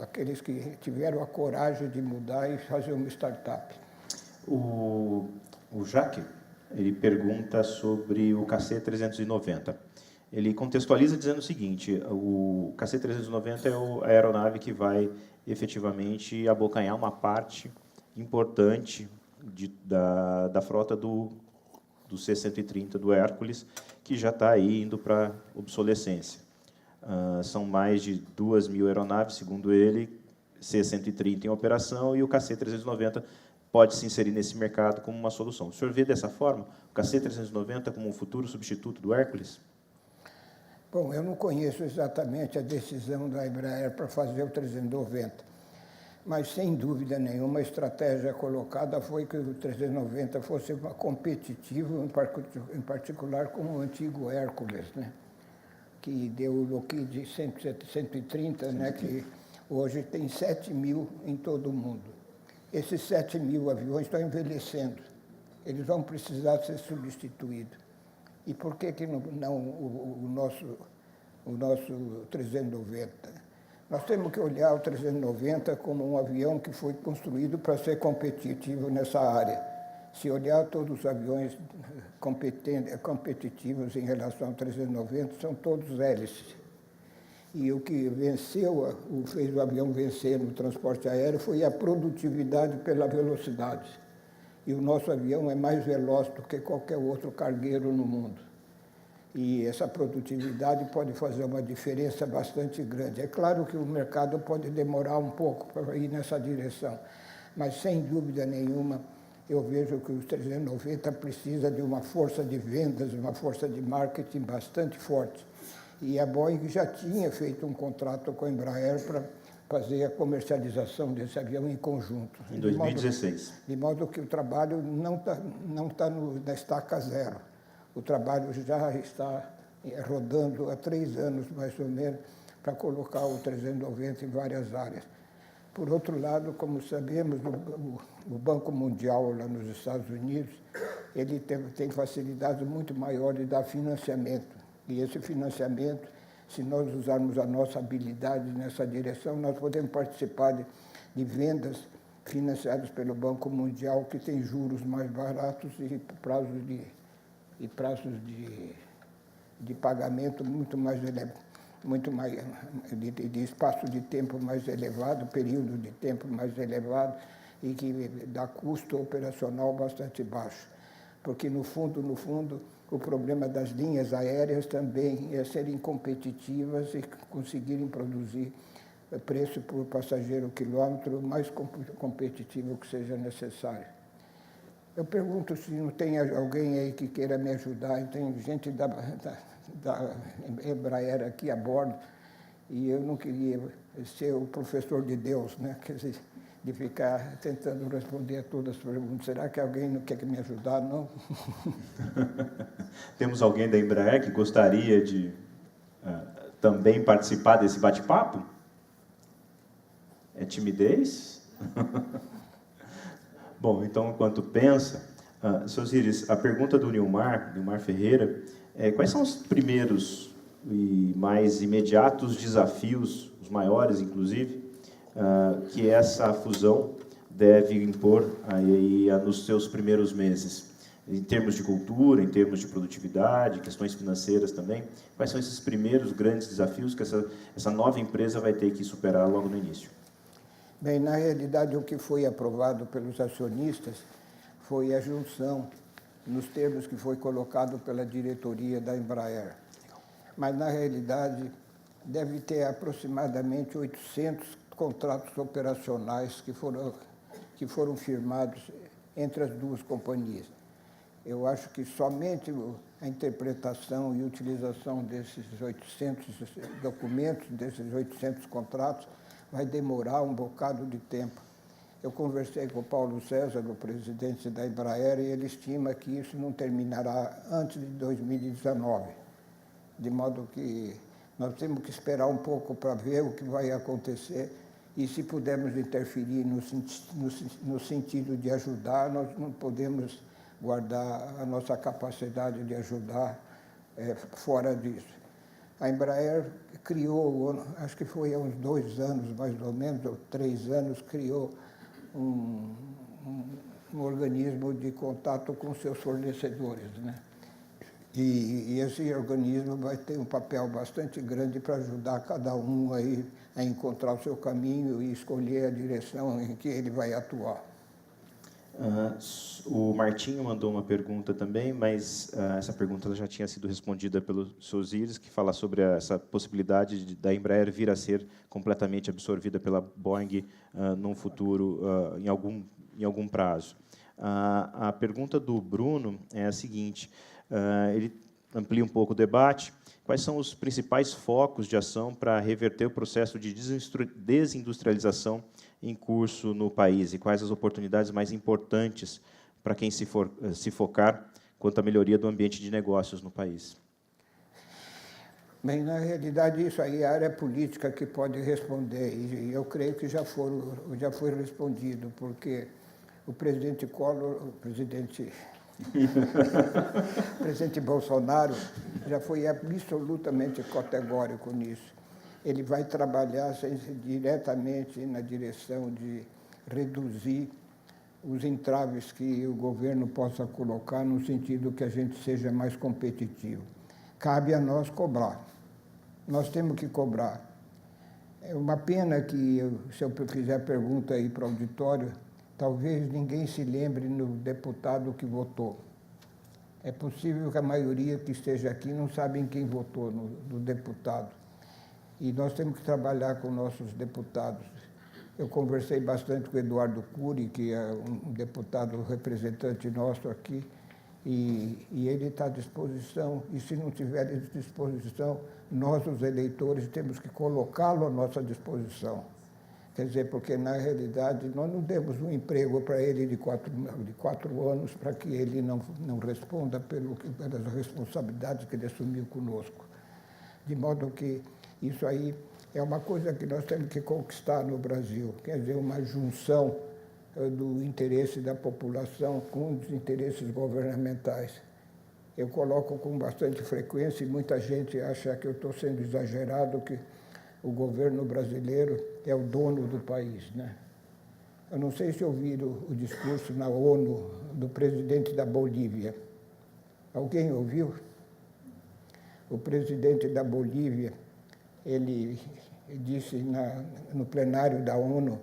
aqueles que tiveram a coragem de mudar e fazer uma startup. O Jaque, ele pergunta sobre o KC-390. Ele contextualiza dizendo o seguinte, o KC-390 é a aeronave que vai efetivamente abocanhar uma parte importante da frota do C-130 do Hércules, que já está aí indo para obsolescência. São mais de 2.000 aeronaves, segundo ele, C-130 em operação, e o KC-390 pode se inserir nesse mercado como uma solução. O senhor vê dessa forma o KC-390 como um futuro substituto do Hércules? Bom, eu não conheço exatamente a decisão da Embraer para fazer o 390, mas, sem dúvida nenhuma, a estratégia colocada foi que o 390 fosse competitivo, em particular com o antigo Hércules, né? Que deu o Lockheed 130, né? Que hoje tem 7.000 em todo o mundo. Esses 7.000 aviões estão envelhecendo, eles vão precisar ser substituídos. E por que não o nosso 390? Nós temos que olhar o 390 como um avião que foi construído para ser competitivo nessa área. Se olhar todos os aviões competitivos em relação ao 390, são todos hélices. E o que fez o avião vencer no transporte aéreo foi a produtividade pela velocidade. E o nosso avião é mais veloz do que qualquer outro cargueiro no mundo. E essa produtividade pode fazer uma diferença bastante grande. É claro que o mercado pode demorar um pouco para ir nessa direção, mas, sem dúvida nenhuma, eu vejo que os 390 precisa de uma força de vendas, uma força de marketing bastante forte. E a Boeing já tinha feito um contrato com a Embraer para fazer a comercialização desse avião em conjunto. Em 2016. De modo que o trabalho não está na estaca zero. O trabalho já está rodando há 3 anos, mais ou menos, para colocar o 390 em várias áreas. Por outro lado, como sabemos, o Banco Mundial, lá nos Estados Unidos, ele tem facilidade muito maior de dar financiamento. E esse financiamento, se nós usarmos a nossa habilidade nessa direção, nós podemos participar de vendas financiadas pelo Banco Mundial, que tem juros mais baratos e prazos de pagamento de espaço de tempo mais elevado, período de tempo mais elevado e que dá custo operacional bastante baixo. Porque, no fundo, o problema das linhas aéreas também é serem competitivas e conseguirem produzir preço por passageiro quilômetro mais competitivo que seja necessário. Eu pergunto se não tem alguém aí que queira me ajudar. Tem gente da Embraer aqui a bordo e eu não queria ser o professor de Deus, né? Quer dizer, de ficar tentando responder a todas as perguntas. Será que alguém não quer me ajudar, não? Temos alguém da Embraer que gostaria de também participar desse bate-papo? É timidez? Bom, então, enquanto pensa, Sr. Osiris, a pergunta do Nilmar Ferreira, quais são os primeiros e mais imediatos desafios, os maiores, inclusive, que essa fusão deve impor aí nos seus primeiros meses? Em termos de cultura, em termos de produtividade, questões financeiras também, quais são esses primeiros grandes desafios que essa nova empresa vai ter que superar logo no início? Bem, na realidade, o que foi aprovado pelos acionistas foi a junção, nos termos que foi colocado pela diretoria da Embraer. Mas, na realidade, deve ter aproximadamente 800 contratos operacionais que foram firmados entre as duas companhias. Eu acho que somente a interpretação e utilização desses 800 documentos, desses 800 contratos, vai demorar um bocado de tempo. Eu conversei com o Paulo César, o presidente da Embraer, e ele estima que isso não terminará antes de 2019. De modo que nós temos que esperar um pouco para ver o que vai acontecer e se pudermos interferir no sentido de ajudar, nós não podemos guardar a nossa capacidade de ajudar fora disso. A Embraer criou, acho que foi há uns 2 anos mais ou menos, ou 3 anos, criou um organismo de contato com seus fornecedores, né? E esse organismo vai ter um papel bastante grande para ajudar cada um aí a encontrar o seu caminho e escolher a direção em que ele vai atuar. O Martinho mandou uma pergunta também, mas essa pergunta já tinha sido respondida pelo Sosiris, que fala sobre essa possibilidade da Embraer vir a ser completamente absorvida pela Boeing num futuro, em algum prazo. A pergunta do Bruno é a seguinte, ele amplia um pouco o debate. Quais são os principais focos de ação para reverter o processo de desindustrialização em curso no país e quais as oportunidades mais importantes para quem se focar quanto à melhoria do ambiente de negócios no país? Bem, na realidade, isso aí é a área política que pode responder, e eu creio que já foi respondido, porque o presidente Collor, o presidente Bolsonaro já foi absolutamente categórico nisso. Ele vai trabalhar diretamente na direção de reduzir os entraves que o governo possa colocar no sentido que a gente seja mais competitivo. Cabe a nós cobrar. Nós temos que cobrar. É uma pena que, se eu fizer pergunta aí para o auditório, talvez ninguém se lembre no deputado que votou. É possível que a maioria que esteja aqui não sabe em quem votou no deputado. E nós temos que trabalhar com nossos deputados. Eu conversei bastante com o Eduardo Cury, que é um deputado representante nosso aqui, e ele está à disposição, e se não tiver à disposição, nós, os eleitores, temos que colocá-lo à nossa disposição. Quer dizer, porque, na realidade, nós não demos um emprego para ele de 4 anos para que ele não responda pelas responsabilidades que ele assumiu conosco. De modo que isso aí é uma coisa que nós temos que conquistar no Brasil, quer dizer, uma junção do interesse da população com os interesses governamentais. Eu coloco com bastante frequência, e muita gente acha que eu estou sendo exagerado, que o governo brasileiro é o dono do país, né? Eu não sei se ouviram o discurso na ONU do presidente da Bolívia. Alguém ouviu? O presidente da Bolívia, ele disse no plenário da ONU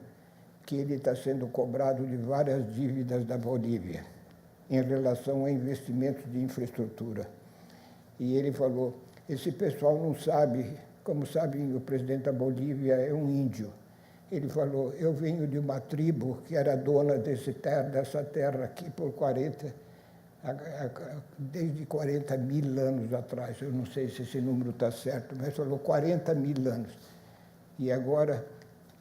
que ele está sendo cobrado de várias dívidas da Bolívia em relação a investimentos de infraestrutura. E ele falou, esse pessoal não sabe, como sabem, o presidente da Bolívia é um índio. Ele falou, eu venho de uma tribo que era dona dessa terra aqui desde 40 mil anos atrás. Eu não sei se esse número está certo, mas falou 40 mil anos. E agora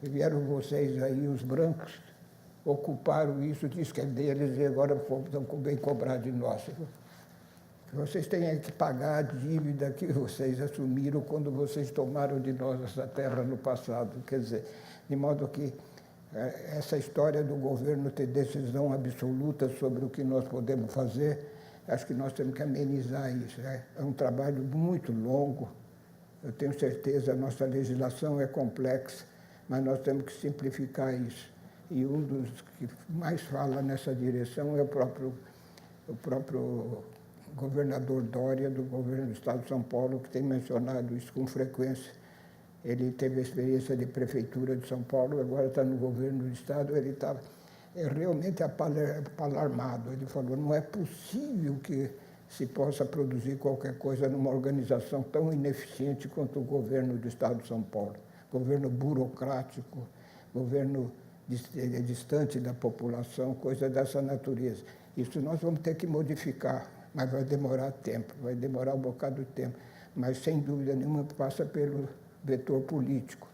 vieram vocês aí, os brancos, ocuparam isso, diz que é deles, e agora vem cobrar de nós. Vocês têm que pagar a dívida que vocês assumiram quando vocês tomaram de nós essa terra no passado. Quer dizer, de modo que essa história do governo ter decisão absoluta sobre o que nós podemos fazer, acho que nós temos que amenizar isso. É um trabalho muito longo, eu tenho certeza, a nossa legislação é complexa, mas nós temos que simplificar isso. E um dos que mais fala nessa direção é o próprio governador Dória, do governo do Estado de São Paulo, que tem mencionado isso com frequência. Ele teve a experiência de prefeitura de São Paulo, agora está no governo do Estado, ele está realmente apalarmado. Ele falou, não é possível que se possa produzir qualquer coisa numa organização tão ineficiente quanto o governo do Estado de São Paulo. Governo burocrático, governo distante da população, coisa dessa natureza. Isso nós vamos ter que modificar, mas vai demorar tempo, vai demorar um bocado de tempo. Mas, sem dúvida nenhuma, passa pelo vetor político.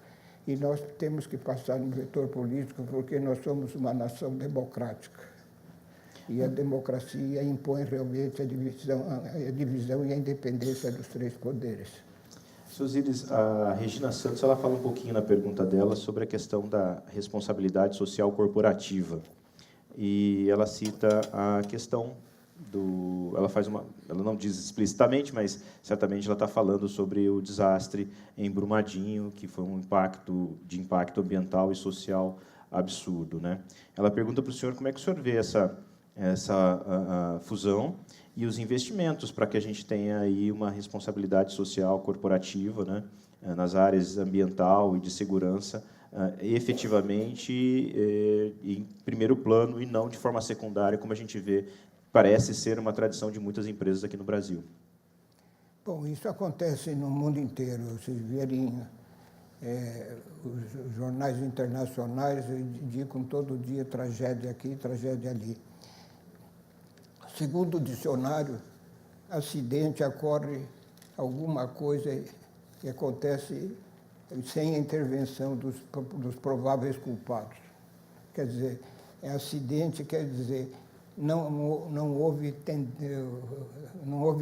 E nós temos que passar no vetor político porque nós somos uma nação democrática. E a democracia impõe realmente a divisão e a independência dos três poderes. Seu Osíris, a Regina Santos ela fala um pouquinho na pergunta dela sobre a questão da responsabilidade social corporativa. E ela cita a questão do... Ela não diz explicitamente, mas certamente ela está falando sobre o desastre em Brumadinho, que foi um impacto ambiental e social absurdo, né? Ela pergunta para o senhor como é que o senhor vê essa fusão e os investimentos para que a gente tenha aí uma responsabilidade social corporativa, né, nas áreas ambiental e de segurança, efetivamente em primeiro plano e não de forma secundária, como a gente vê, parece ser uma tradição de muitas empresas aqui no Brasil. Bom, isso acontece no mundo inteiro. Vocês verem os jornais internacionais indicam todo dia tragédia aqui, tragédia ali. Segundo o dicionário, acidente ocorre alguma coisa que acontece sem a intervenção dos prováveis culpados. Quer dizer, acidente quer dizer não houve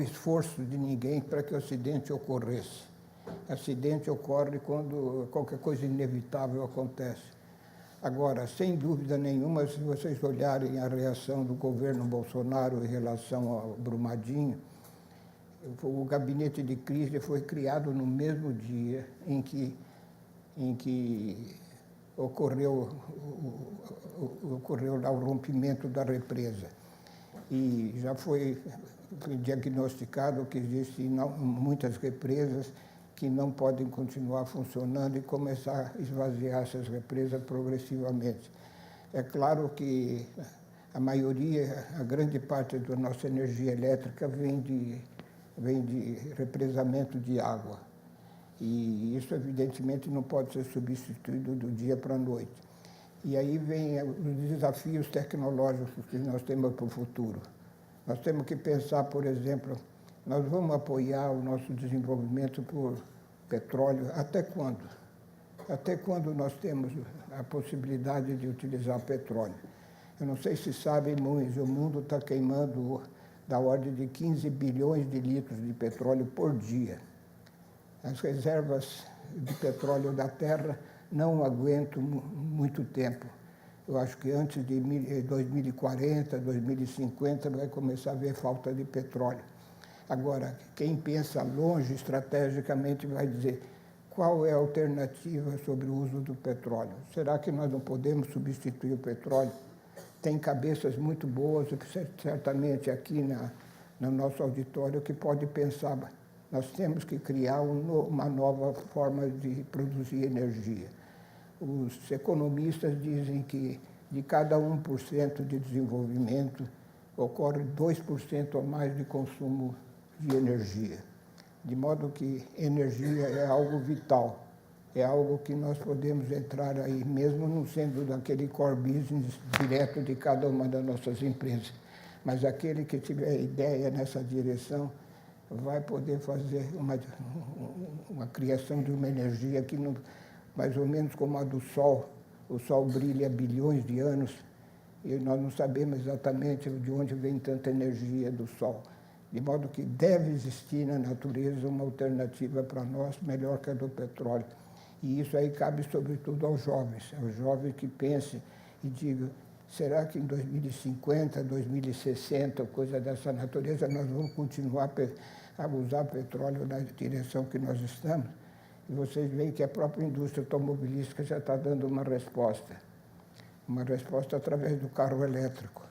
esforço de ninguém para que o acidente ocorresse. Acidente ocorre quando qualquer coisa inevitável acontece. Agora, sem dúvida nenhuma, se vocês olharem a reação do governo Bolsonaro em relação ao Brumadinho, o gabinete de crise foi criado no mesmo dia em que ocorreu lá o rompimento da represa. E já foi diagnosticado que existem muitas represas que não podem continuar funcionando e começar a esvaziar essas represas progressivamente. É claro que a grande parte da nossa energia elétrica vem de represamento de água. E isso, evidentemente, não pode ser substituído do dia para a noite. E aí vem os desafios tecnológicos que nós temos para o futuro. Nós temos que pensar, por exemplo, nós vamos apoiar o nosso desenvolvimento por petróleo até quando? Até quando nós temos a possibilidade de utilizar petróleo? Eu não sei se sabem, mas o mundo está queimando da ordem de 15 bilhões de litros de petróleo por dia. As reservas de petróleo da Terra não aguentam muito tempo. Eu acho que antes de 2040, 2050, vai começar a haver falta de petróleo. Agora, quem pensa longe, estrategicamente, vai dizer qual é a alternativa sobre o uso do petróleo. Será que nós não podemos substituir o petróleo? Tem cabeças muito boas, certamente aqui no nosso auditório, que pode pensar, nós temos que criar uma nova forma de produzir energia. Os economistas dizem que de cada 1% de desenvolvimento ocorre 2% ou mais de consumo de energia. De modo que energia é algo vital, é algo que nós podemos entrar aí, mesmo não sendo daquele core business direto de cada uma das nossas empresas. Mas aquele que tiver ideia nessa direção vai poder fazer uma criação de uma energia que, mais ou menos como a do Sol. O Sol brilha há bilhões de anos e nós não sabemos exatamente de onde vem tanta energia do Sol. De modo que deve existir na natureza uma alternativa para nós melhor que a do petróleo. E isso aí cabe sobretudo aos jovens que pensem e digam, será que em 2050, 2060, coisa dessa natureza, nós vamos continuar a usar petróleo na direção que nós estamos? E vocês veem que a própria indústria automobilística já está dando uma resposta através do carro elétrico.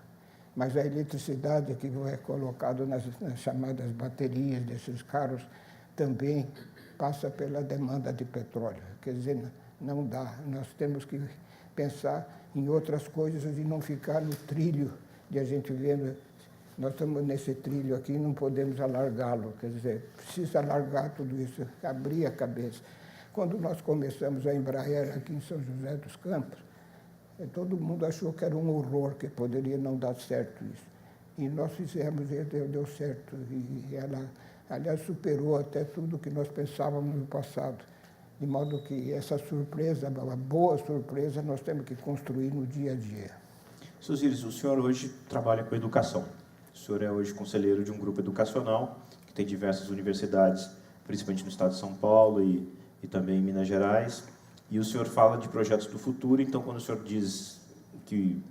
Mas a eletricidade que é colocada nas chamadas baterias desses carros também passa pela demanda de petróleo. Quer dizer, não dá. Nós temos que pensar em outras coisas e não ficar no trilho de a gente vendo. Nós estamos nesse trilho aqui e não podemos alargá-lo. Quer dizer, precisa alargar tudo isso, abrir a cabeça. Quando nós começamos a Embraer aqui em São José dos Campos, todo mundo achou que era um horror, que poderia não dar certo isso. E nós fizemos, e deu certo. E ela, aliás, superou até tudo que nós pensávamos no passado. De modo que essa surpresa, uma boa surpresa, nós temos que construir no dia a dia. Seu Osíris, o senhor hoje trabalha com educação. O senhor é hoje conselheiro de um grupo educacional que tem diversas universidades, principalmente no estado de São Paulo e também em Minas Gerais. E o senhor fala de projetos do futuro, então quando o senhor diz que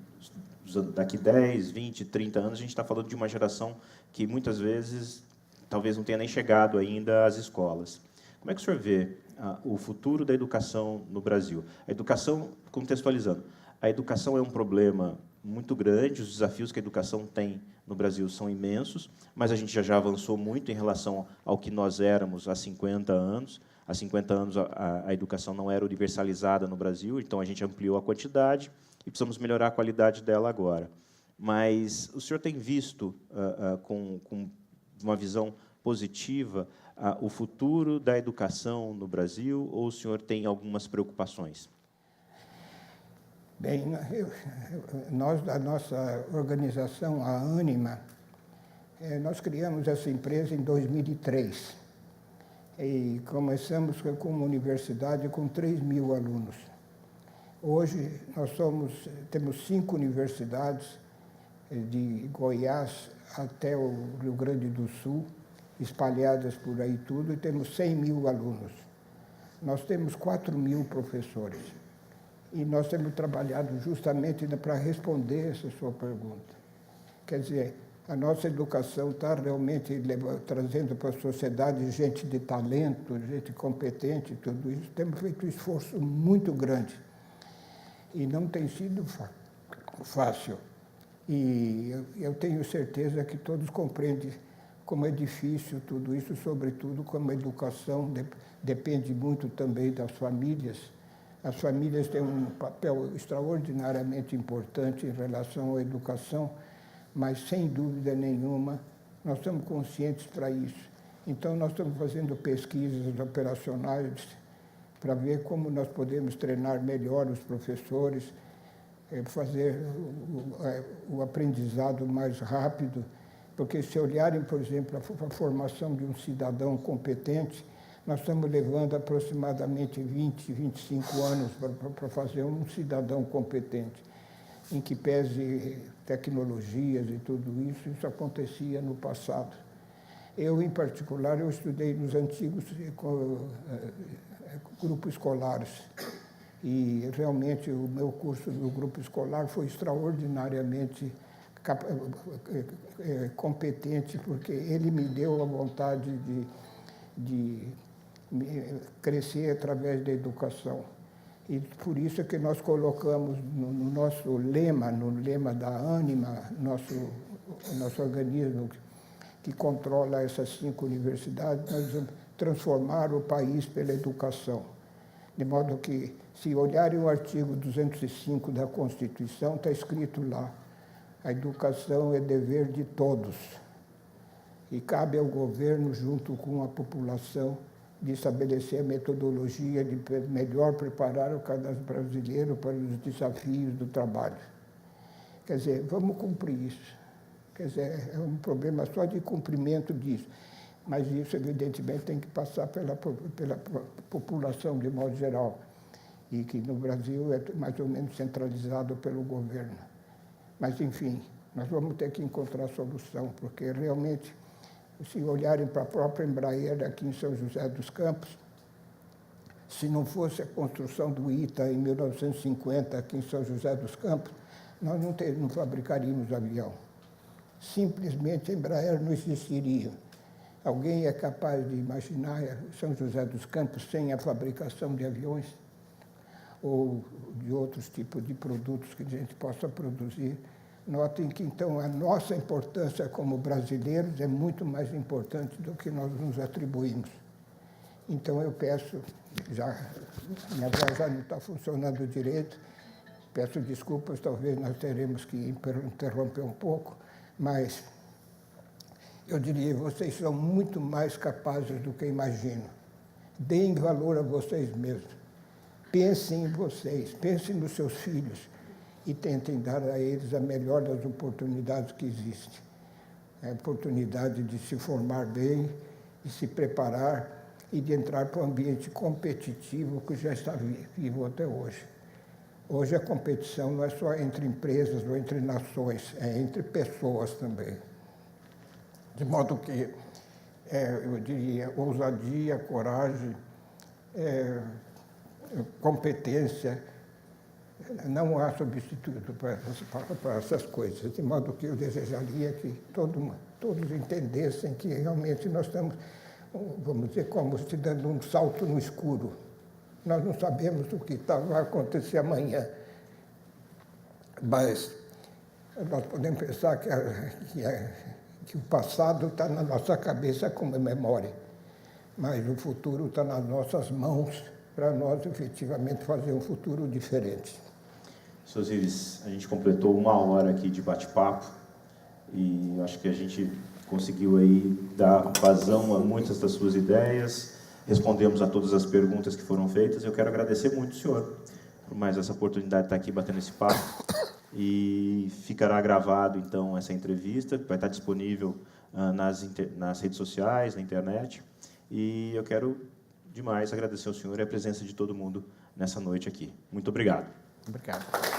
daqui 10, 20, 30 anos, a gente está falando de uma geração que muitas vezes talvez não tenha nem chegado ainda às escolas. Como é que o senhor vê o futuro da educação no Brasil? A educação, contextualizando, a educação é um problema muito grande, os desafios que a educação tem no Brasil são imensos, mas a gente já avançou muito em relação ao que nós éramos há 50 anos. Há 50 anos a educação não era universalizada no Brasil, então a gente ampliou a quantidade e precisamos melhorar a qualidade dela agora. Mas o senhor tem visto, com uma visão positiva, o futuro da educação no Brasil, ou o senhor tem algumas preocupações? Bem, nós, da nossa organização, a Ânima, nós criamos essa empresa em 2003. E começamos com uma universidade com 3.000 alunos. Hoje, nós temos 5 universidades, de Goiás até o Rio Grande do Sul, espalhadas por aí tudo, e temos 100.000 alunos. Nós temos 4.000 professores. E nós temos trabalhado justamente para responder essa sua pergunta. Quer dizer, a nossa educação está realmente trazendo para a sociedade gente de talento, gente competente, tudo isso. Temos feito um esforço muito grande. E não tem sido fácil. E eu tenho certeza que todos compreendem como é difícil tudo isso, sobretudo como a educação depende muito também das famílias. As famílias têm um papel extraordinariamente importante em relação à educação, mas, sem dúvida nenhuma, nós estamos conscientes para isso. Então, nós estamos fazendo pesquisas operacionais para ver como nós podemos treinar melhor os professores, fazer o aprendizado mais rápido, porque se olharem, por exemplo, a formação de um cidadão competente, nós estamos levando aproximadamente 20, 25 anos para fazer um cidadão competente, em que pese tecnologias e tudo isso, isso acontecia no passado. Eu, em particular, eu estudei nos antigos grupos escolares. E, realmente, o meu curso no grupo escolar foi extraordinariamente competente, porque ele me deu a vontade de crescer através da educação. E por isso é que nós colocamos no nosso lema, no lema da Ânima, nosso organismo que controla essas 5 universidades, nós vamos transformar o país pela educação. De modo que, se olharem o artigo 205 da Constituição, está escrito lá: a educação é dever de todos. E cabe ao governo, junto com a população, de estabelecer a metodologia de melhor preparar o cadastro brasileiro para os desafios do trabalho. Quer dizer, vamos cumprir isso. Quer dizer, é um problema só de cumprimento disso. Mas isso, evidentemente, tem que passar pela população, de modo geral. E que no Brasil é mais ou menos centralizado pelo governo. Mas, enfim, nós vamos ter que encontrar solução, porque realmente, se olharem para a própria Embraer aqui em São José dos Campos, se não fosse a construção do ITA em 1950 aqui em São José dos Campos, nós não fabricaríamos avião. Simplesmente a Embraer não existiria. Alguém é capaz de imaginar São José dos Campos sem a fabricação de aviões? Ou de outros tipos de produtos que a gente possa produzir? Notem que, então, a nossa importância como brasileiros é muito mais importante do que nós nos atribuímos. Então, eu peço, minha voz já não está funcionando direito, peço desculpas, talvez nós teremos que interromper um pouco, mas eu diria, vocês são muito mais capazes do que imaginam. Deem valor a vocês mesmos. Pensem em vocês, pensem nos seus filhos, e tentem dar a eles a melhor das oportunidades que existem. a oportunidade de se formar bem, de se preparar e de entrar para um ambiente competitivo que já está vivo até hoje. Hoje a competição não é só entre empresas ou entre nações, é entre pessoas também. De modo que, eu diria, ousadia, coragem, competência, não há substituto para essas coisas. De modo que eu desejaria que todos entendessem que realmente nós estamos, vamos dizer, como se dando um salto no escuro. Nós não sabemos o que vai acontecer amanhã, mas nós podemos pensar que o passado está na nossa cabeça como memória, mas o futuro está nas nossas mãos para nós efetivamente fazer um futuro diferente. Seu Osiris, a gente completou 1 hora aqui de bate-papo e acho que a gente conseguiu aí dar vazão a muitas das suas ideias, respondemos a todas as perguntas que foram feitas. Eu quero agradecer muito o senhor por mais essa oportunidade de estar aqui batendo esse papo. E ficará gravado, então, essa entrevista, que vai estar disponível nas redes sociais, na internet. E eu quero demais agradecer ao senhor e a presença de todo mundo nessa noite aqui. Muito obrigado. Obrigado.